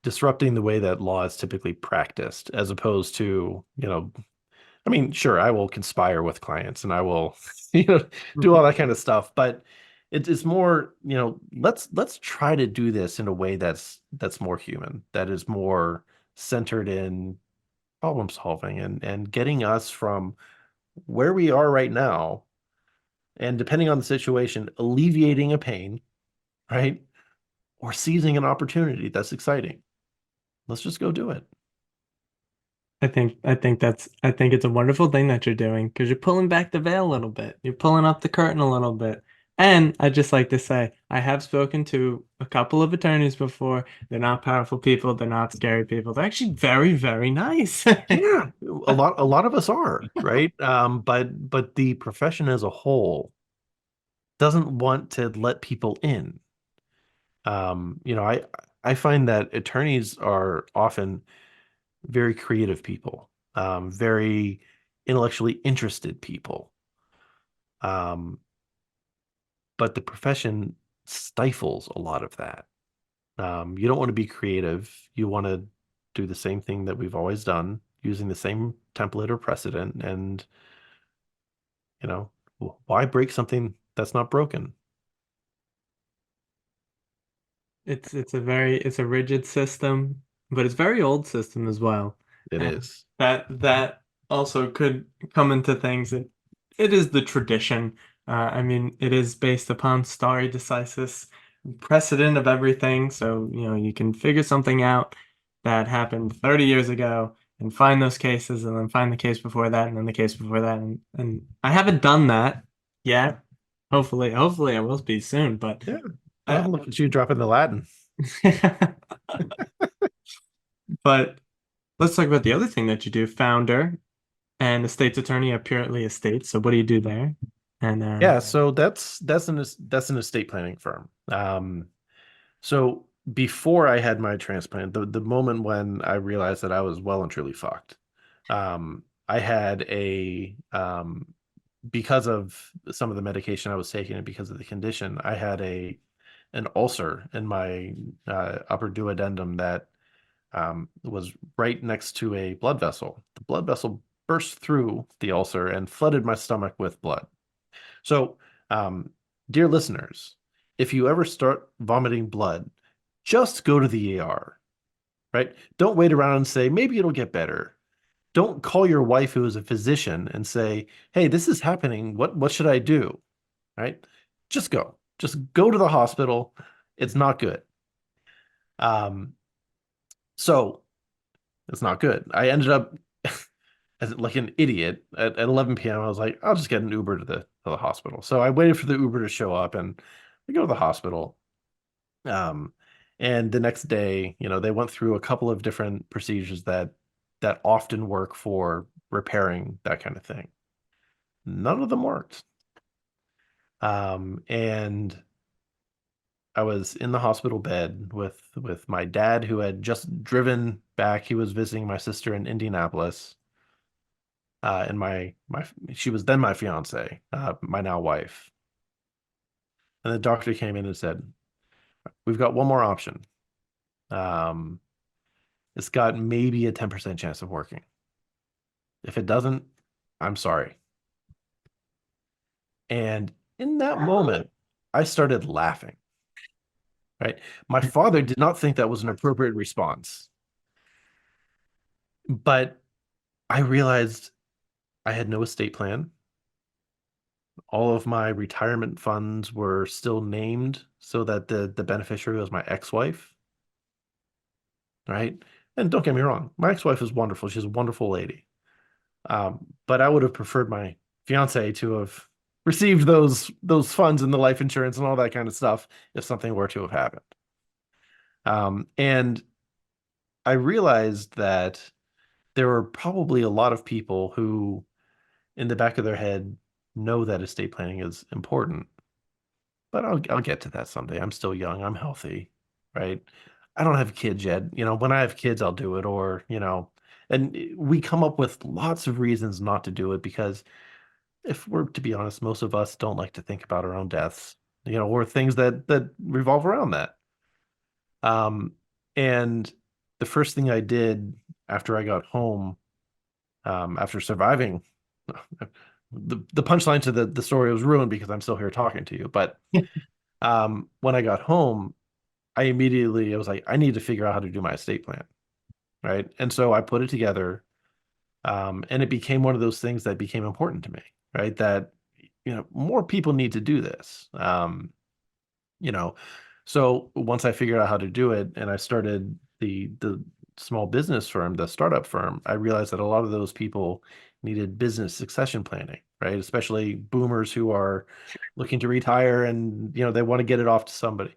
disrupting the way that law is typically practiced, as opposed to, I mean, sure, I will conspire with clients and I will, do all that kind of stuff, but it's more, let's try to do this in a way that's more human, that is more centered in problem solving and getting us from where we are right now, and depending on the situation, alleviating a pain, right? Or seizing an opportunity that's exciting. Let's just go do it. I think it's a wonderful thing that you're doing because you're pulling back the veil a little bit. You're pulling up the curtain a little bit. And I'd just like to say, I have spoken to a couple of attorneys before. They're not powerful people. They're not scary people. They're actually very, very nice. Yeah, a lot of us are, right? But the profession as a whole doesn't want to let people in. I find that attorneys are often very creative people, very intellectually interested people. Um, but the profession stifles a lot of that. You don't want to be creative. You want to do the same thing that we've always done, using the same template or precedent. And, you know, why break something that's not broken? It's a rigid system, but it's very old system as well. It And is. that also could come into things. It is the tradition. I mean, it is based upon stare decisis, precedent of everything. So, you can figure something out that happened 30 years ago and find those cases and then find the case before that and then the case before that. And I haven't done that yet. Hopefully I will be soon, but Yeah. Well, I, look at you dropping the Latin. but let's talk about the other thing that you do, founder and estates attorney at Purely Estates. So what do you do there? And Yeah, so that's an estate planning firm. So before I had my transplant, the moment when I realized that I was well and truly fucked, I had because of some of the medication I was taking and because of the condition, I had an ulcer in my upper duodenum that was right next to a blood vessel. The blood vessel burst through the ulcer and flooded my stomach with blood. So, um, dear listeners, if you ever start vomiting blood, just go to the ER, right? Don't wait around and say, maybe it'll get better. Don't call your wife who is a physician and say, hey, this is happening. What should I do? Right? Just go. Just go to the hospital. It's not good. Um, so it's not good. I ended up as like an idiot at 11 p.m. I was like, I'll just get an Uber to the hospital. So I waited for the Uber to show up and we go to the hospital. Um, and the next day, they went through a couple of different procedures that often work for repairing that kind of thing. None of them worked. And I was in the hospital bed with my dad who had just driven back. He was visiting my sister in Indianapolis. And she was then my fiance, my now wife. And the doctor came in and said, "We've got one more option. Um, it's got maybe a 10% chance of working. If it doesn't, I'm sorry." And in that moment, I started laughing, right? My father did not think that was an appropriate response, but I realized I had no estate plan. All of my retirement funds were still named so that the beneficiary was my ex-wife, right? And don't get me wrong, my ex-wife is wonderful. She's a wonderful lady. But I would have preferred my fiance to have received those funds and the life insurance and all that kind of stuff if something were to have happened. And I realized that there were probably a lot of people who, in the back of their head, know that estate planning is important. But I'll get to that someday. I'm still young. I'm healthy, right? I don't have kids yet. When I have kids, I'll do it. Or, and we come up with lots of reasons not to do it because if we're to be honest, most of us don't like to think about our own deaths, or things that revolve around that. Um, and the first thing I did after I got home, after surviving, the punchline to the story was ruined because I'm still here talking to you. But when I got home, I was like, I need to figure out how to do my estate plan, right? And so I put it together, and it became one of those things that became important to me, right? That more people need to do this. You know, so once I figured out how to do it and I started the small business firm, the startup firm, I realized that a lot of those people needed business succession planning, right? Especially boomers who are looking to retire and they want to get it off to somebody.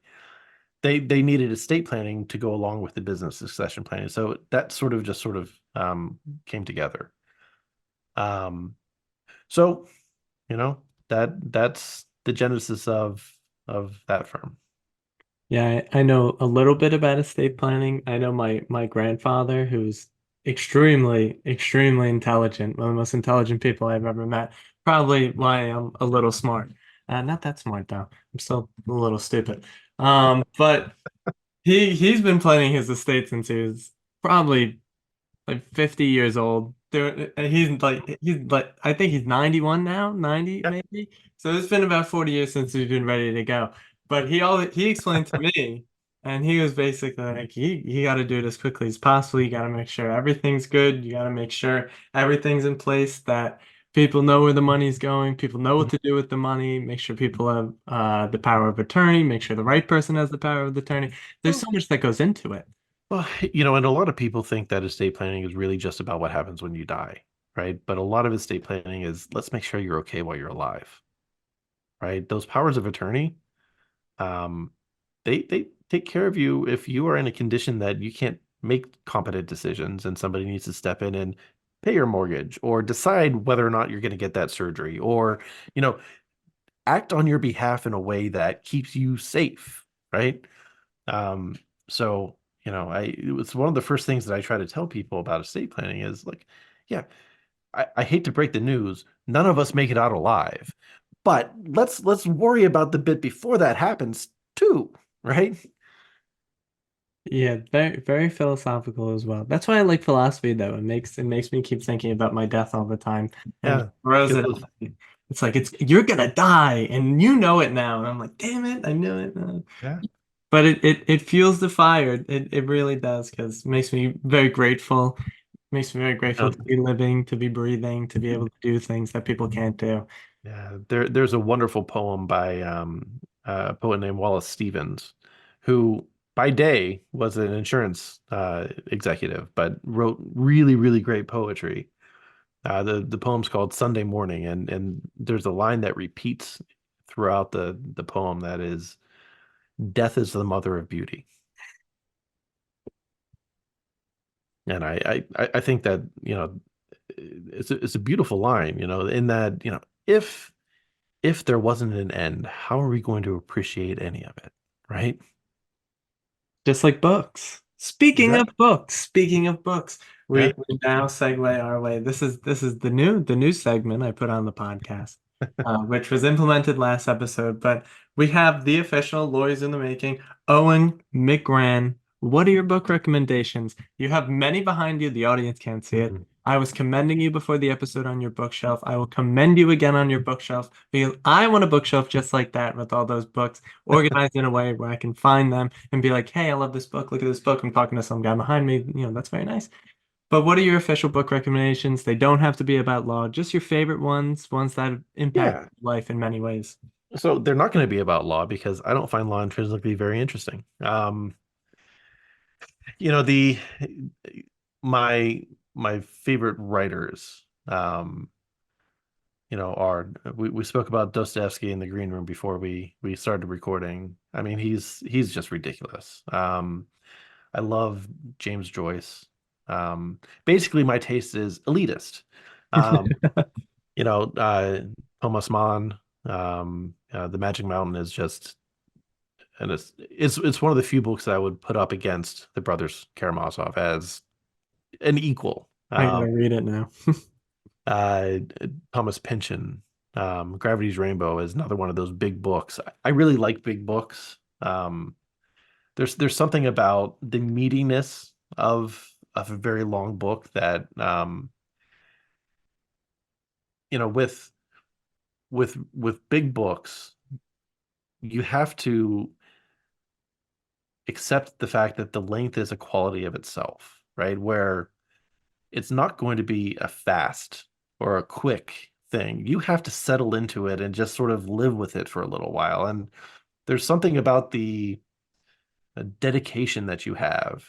They needed estate planning to go along with the business succession planning. So that sort of came together. Um, so that's the genesis of that firm. Yeah, I know a little bit about estate planning. I know my grandfather, who's extremely, extremely intelligent, one of the most intelligent people I've ever met. Probably why I'm a little smart. Not that smart though. I'm still a little stupid. But he's been planning his estate since he was probably like 50 years old. He's like I think he's 91 now, 90 Yeah. maybe. So it's been about 40 years since he's been ready to go. But he explained to me, and he was basically like, you got to do it as quickly as possible. You got to make sure everything's good. You got to make sure everything's in place, that people know where the money's going, people know what to do with the money, make sure people have the power of attorney, make sure the right person has the power of attorney. There's Well, so much that goes into it. well, and a lot of people think that estate planning is really just about what happens when you die, right? But a lot of estate planning is let's make sure you're okay while you're alive, right? Those powers of attorney, um, they take care of you if you are in a condition that you can't make competent decisions and somebody needs to step in and pay your mortgage or decide whether or not you're going to get that surgery or, you know, act on your behalf in a way that keeps you safe, right? Um, so, it's one of the first things that I try to tell people about estate planning is like, yeah, I hate to break the news, none of us make it out alive, but let's worry about the bit before that happens too, right? Yeah, very very philosophical as well. That's why I like philosophy though. It makes me keep thinking about my death all the time and Yeah. throws It it was, at me. It's like it's you're gonna die and you know it now. And I'm like, damn it, I knew it. yeah. But it fuels the fire. It really does because it makes me very grateful. Makes me very grateful to be living, to be breathing, to be able to do things that people can't do. Yeah, there's a wonderful poem by a poet named Wallace Stevens, who by day was an insurance executive, but wrote really, really great poetry. The poem's called Sunday Morning, and there's a line that repeats throughout the poem that is, "Death is the mother of beauty." And I think that, it's a beautiful line, in that, if there wasn't an end, how are we going to appreciate any of it? Right? Just like books. Speaking of Exactly. books, speaking of books, Yeah. we now segue our way. This is the new segment I put on the podcast, which was implemented last episode. But we have the official Lawyers in the Making, Owen McGrann. What are your book recommendations? You have many behind you. The audience can't see it. Mhm. I was commending you before the episode on your bookshelf. I will commend you again on your bookshelf because I want a bookshelf just like that with all those books organized in a way where I can find them and be like, hey, I love this book. Look at this book. I'm talking to some guy behind me. That's very nice. But what are your official book recommendations? They don't have to be about law, just your favorite ones, ones that have impacted Yeah. life in many ways. So they're not going to be about law because I don't find law intrinsically very interesting. You know, the my my favorite writers, are we spoke about Dostoevsky in the green room before we started recording. I mean, he's just ridiculous. I love James Joyce. Basically, my taste is elitist. Um, Thomas Mann, The Magic Mountain is just, and it's one of the few books that I would put up against the Brothers Karamazov as an equal. I gotta read it now. Uh, Thomas Pynchon, Gravity's Rainbow is another one of those big books. I really like big books. There's something about the meatiness of a very long book that with big books, you have to accept the fact that the length is a quality of itself, right? Where it's not going to be a fast or a quick thing. You have to settle into it and just sort of live with it for a little while. And there's something about the dedication that you have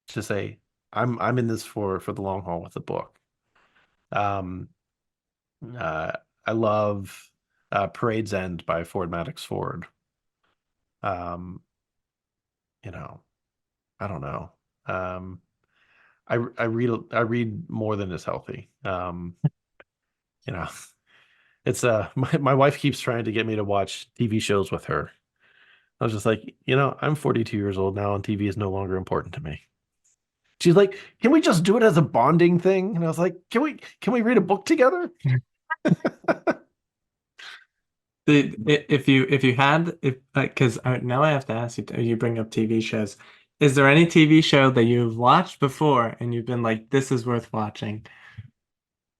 to say, I'm in this for the long haul with the book. Um, uh, I love Parade's End by Ford Maddox Ford. Um, you know, I don't know. Um, I read more than is healthy. You know, it's my wife keeps trying to get me to watch TV shows with her. I was just like, I'm 42 years old now and TV is no longer important to me. She's like, "Can we just do it as a bonding thing?" And I was like, "Can we read a book together?" If you had if because now I have to ask you, you bring up TV shows. Is there any TV show that you've watched before and you've been like, this is worth watching?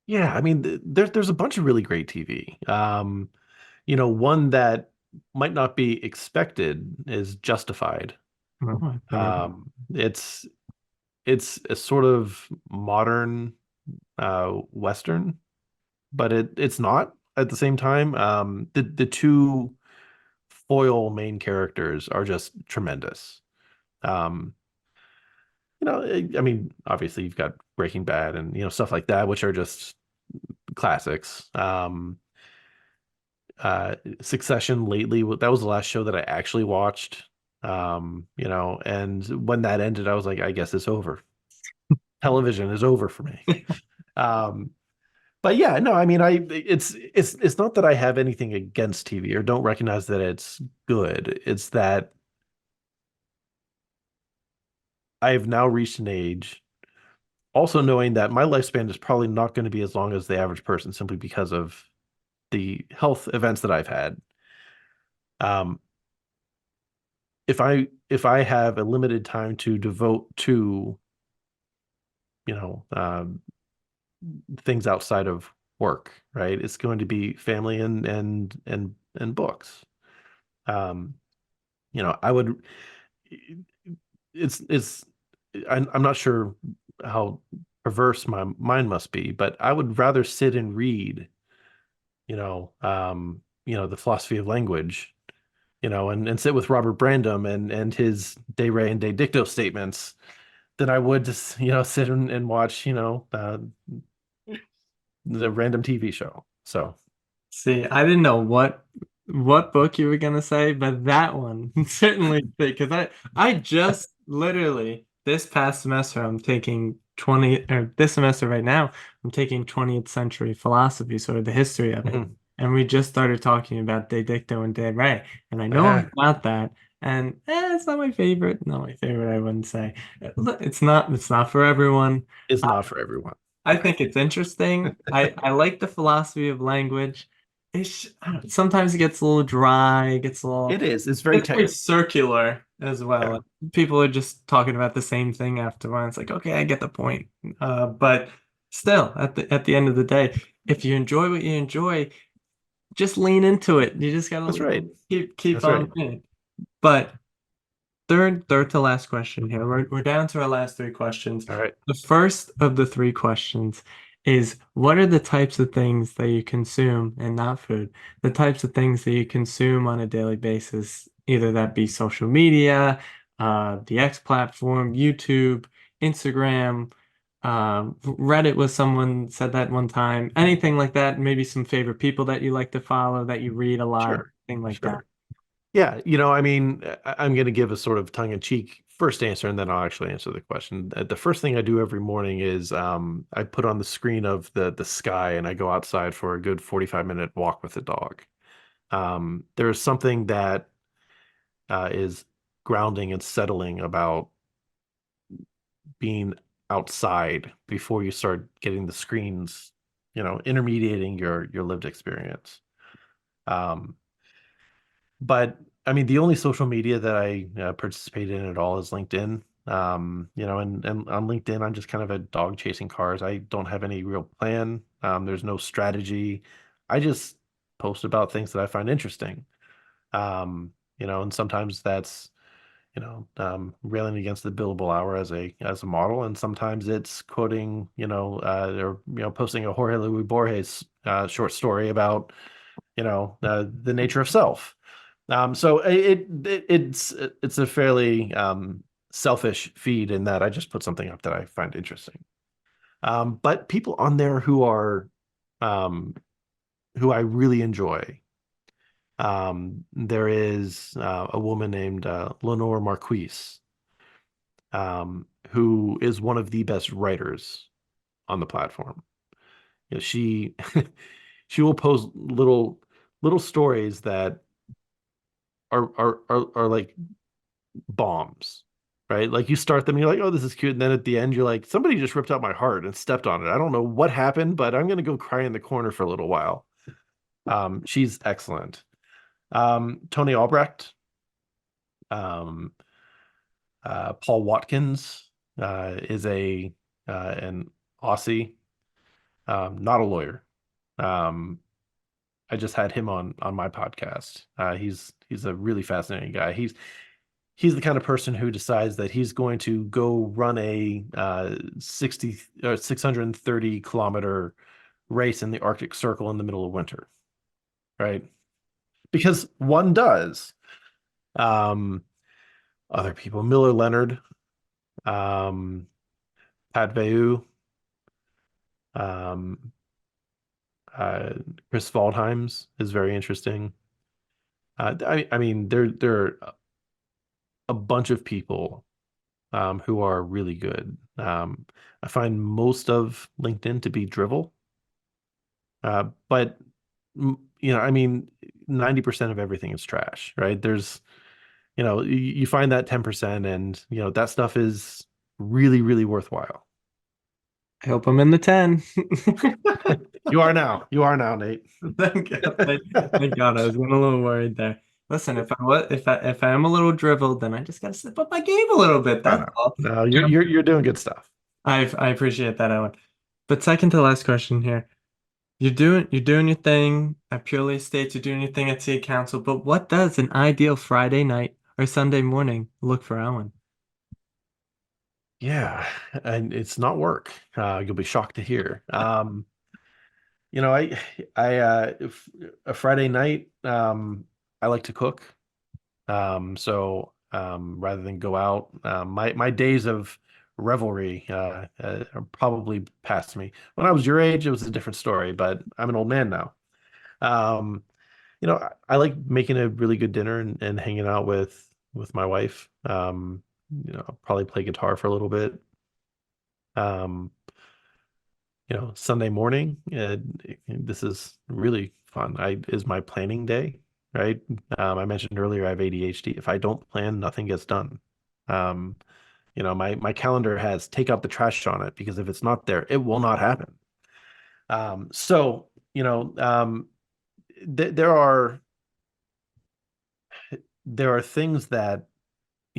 Yeah, I mean, there's a bunch of really great TV. One that might not be expected is Justified. Oh, I've never. It's a sort of modern Western, but it's not at the same time. The two foil main characters are just tremendous. Um, I mean, obviously you've got Breaking Bad and stuff like that, which are just classics. Succession lately, that was the last show that I actually watched. And when that ended, I was like, I guess it's over. Television is over for me. Um, but yeah, no, I mean, it's not that I have anything against TV or don't recognize that it's good. It's that I've now reached an age, also knowing that my lifespan is probably not going to be as long as the average person simply because of the health events that I've had. Um, if I have a limited time to devote to, you know, um, things outside of work, right? It's going to be family and books. Um, I would. It's. I'm not sure how perverse my mind must be, but I would rather sit and read, the philosophy of language, and sit with Robert Brandom and his de re and de dicto statements than I would just, sit and watch, the random TV show. So, See, I didn't know what book you were gonna say, but that one certainly because I just literally this past semester I'm taking 20 or this semester right now I'm taking 20th century philosophy, sort of the history of it. mhm. And we just started talking about De Dicto and De Re, and I know all Ah, about that. And it's not my favorite. Not my favorite, I wouldn't say. Look, it's not for everyone. it's not for everyone. I think it's interesting. I like the philosophy of language. Sometimes it gets a little dry, it gets a little It is. It's very it's very technical. circular as Yeah, well. People are just talking about the same thing after a while. It's like, okay, I get the point. But still, at the end of the day, if you enjoy what you enjoy, just lean into it. You just that's gotta right. keep That's on right. doing it. But third to last question here. We're down to our last three questions. All right. The first of the three questions is what are the types of things that you consume and not food? The types of things that you consume on a daily basis, either that be social media, the X platform, YouTube, Instagram, Reddit was someone said that one time, anything like that, maybe some favorite people that you like to follow, that you read a lot, Sure. thing like that. Sure. Yeah, I mean, I'm going to give a sort of tongue-in-cheek first answer, and then I'll actually answer the question. The first thing I do every morning is I put on the screen of the sky, and I go outside for a good 45-minute walk with the dog. There's something that is grounding and settling about being outside before you start getting the screens, intermediating your lived experience. Um, But I mean, the only social media that I participate in at all is LinkedIn. And on LinkedIn, I'm just kind of a dog chasing cars. I don't have any real plan. There's no strategy. I just post about things that I find interesting. And sometimes that's, railing against the billable hour as a model, and sometimes it's quoting, or posting a Jorge Luis Borges short story about, the nature of self. So it's a fairly selfish feed in that I just put something up that I find interesting. But people on there um, who I really enjoy. There is a woman named Lenore Marquise, who is one of the best writers on the platform. She she will post little stories that are like bombs, right? Like you start them, and you're like, oh, this is cute. And then at the end, you're like, somebody just ripped out my heart and stepped on it. I don't know what happened, but I'm gonna go cry in the corner for a little while. She's excellent. Tony Albrecht, um, Paul Watkins is an Aussie, not a lawyer. Um, I just had him on my podcast. He's a really fascinating guy. He's the kind of person who decides that he's going to go run a 60 or 630-kilometer race in the Arctic Circle in the middle of winter, right? Because one does. Um, Other people, Miller Leonard, um, Pat Veu, um, uh, Chris Waldheims is very interesting. I mean, there are a bunch of people who are really good. I find most of LinkedIn to be drivel, but I mean, 90% of everything is trash, right? You find that 10%, and that stuff is really, really worthwhile. I hope I'm in the 10. You are now. You are now, Nate. Thank God, I was getting a little worried there. Listen, if I am a little driveled, then I just gotta step up my game a little bit. No, That's no, all. no. You know, You're doing good stuff. I appreciate that, Owen. But second to last question here. You're doing your thing at Purely Estates, you're doing your thing at City Council, but what does an ideal Friday night or Sunday morning look for Owen? Yeah, and it's not work. You'll be shocked to hear. If a Friday night, I like to cook. So rather than go out, my days of revelry are probably past me. When I was your age, it was a different story, but I'm an old man now. Um, I like making a really good dinner and hanging out with my wife. I'll probably play guitar for a little bit. Um, Sunday morning, this is really fun. I is my planning day, right? I mentioned earlier I have ADHD. If I don't plan, nothing gets done. Um, my calendar has take out the trash on it because if it's not there, it will not happen. So, th there are things that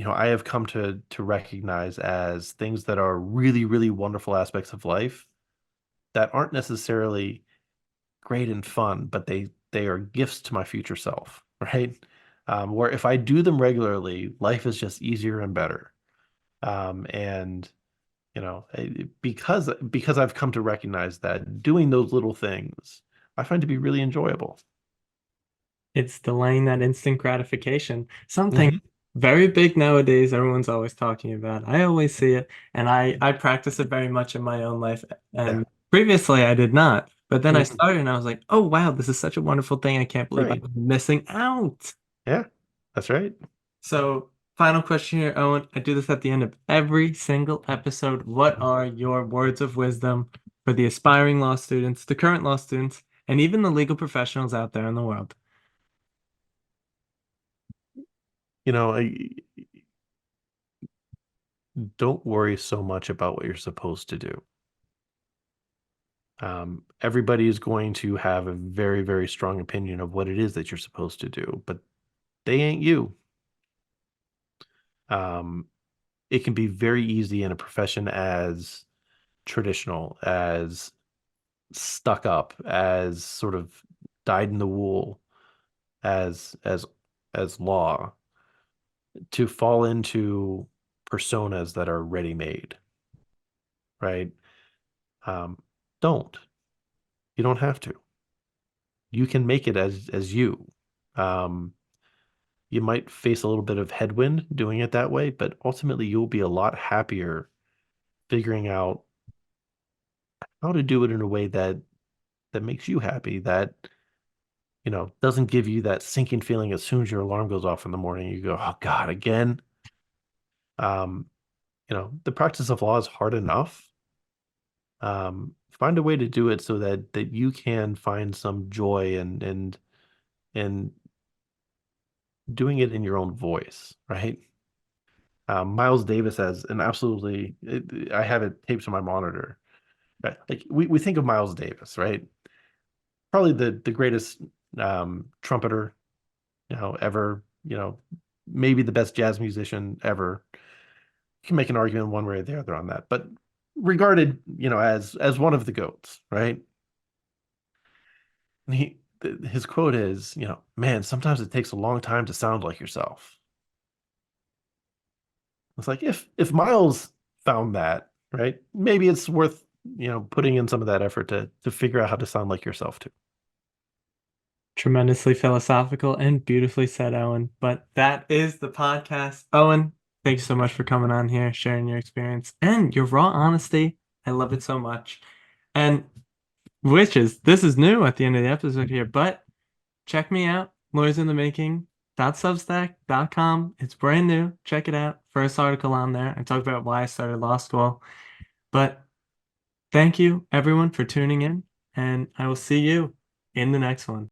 I have come to recognize as things that are really, really wonderful aspects of life that aren't necessarily great and fun, but they are gifts to my future self, right? where if I do them regularly, life is just easier and better. And because I've come to recognize that doing those little things I find to be really enjoyable. It's delaying that instant gratification. Something Hmm. very big nowadays, everyone's always talking about. I always see it, and I practice it very much in my own life. Yeah. And previously I did not. But then I Hmm. started and I was like, oh wow, this is such a wonderful thing. I can't believe I'm Right. missing out. Yeah, that's right. So, final question here, Owen. I do this at the end of every single episode. What are your words of wisdom for the aspiring law students, the current law students, and even the legal professionals out there in the world? You know, don't worry so much about what you're supposed to do. Everybody is going to have a very, very strong opinion of what it is that you're supposed to do, but they ain't you. Um, it can be very easy in a profession as traditional, as stuck up, as sort of dyed in the wool, as law, to fall into personas that are ready made, right? Um, don't. You don't have to. You can make it as you. Um, you might face a little bit of headwind doing it that way, but ultimately you'll be a lot happier figuring out how to do it in a way that makes you happy, that doesn't give you that sinking feeling as soon as your alarm goes off in the morning. You go, oh God, again. Um, the practice of law is hard enough. Find a way to do it so that you can find some joy and doing it in your own voice, right? Miles Davis has an absolutely, I have it taped to my monitor. Right? Like we think of Miles Davis, right? Probably the greatest trumpeter, ever, maybe the best jazz musician ever. You can make an argument one way or the other on that, but regarded, as one of the goats, right? And his quote is, man, sometimes it takes a long time to sound like yourself. It's like if Miles found that, right? Maybe it's worth, putting in some of that effort to figure out how to sound like yourself too. Tremendously philosophical and beautifully said, Owen. But that is the podcast. Owen, thank you so much for coming on here, sharing your experience and your raw honesty. I love it so much. And this is new at the end of the episode here, but check me out, Lawyers in the Making. .substack.com. It's brand new. Check it out. First article on there. I talk about why I started law school. But thank you, everyone, for tuning in, and I will see you in the next one.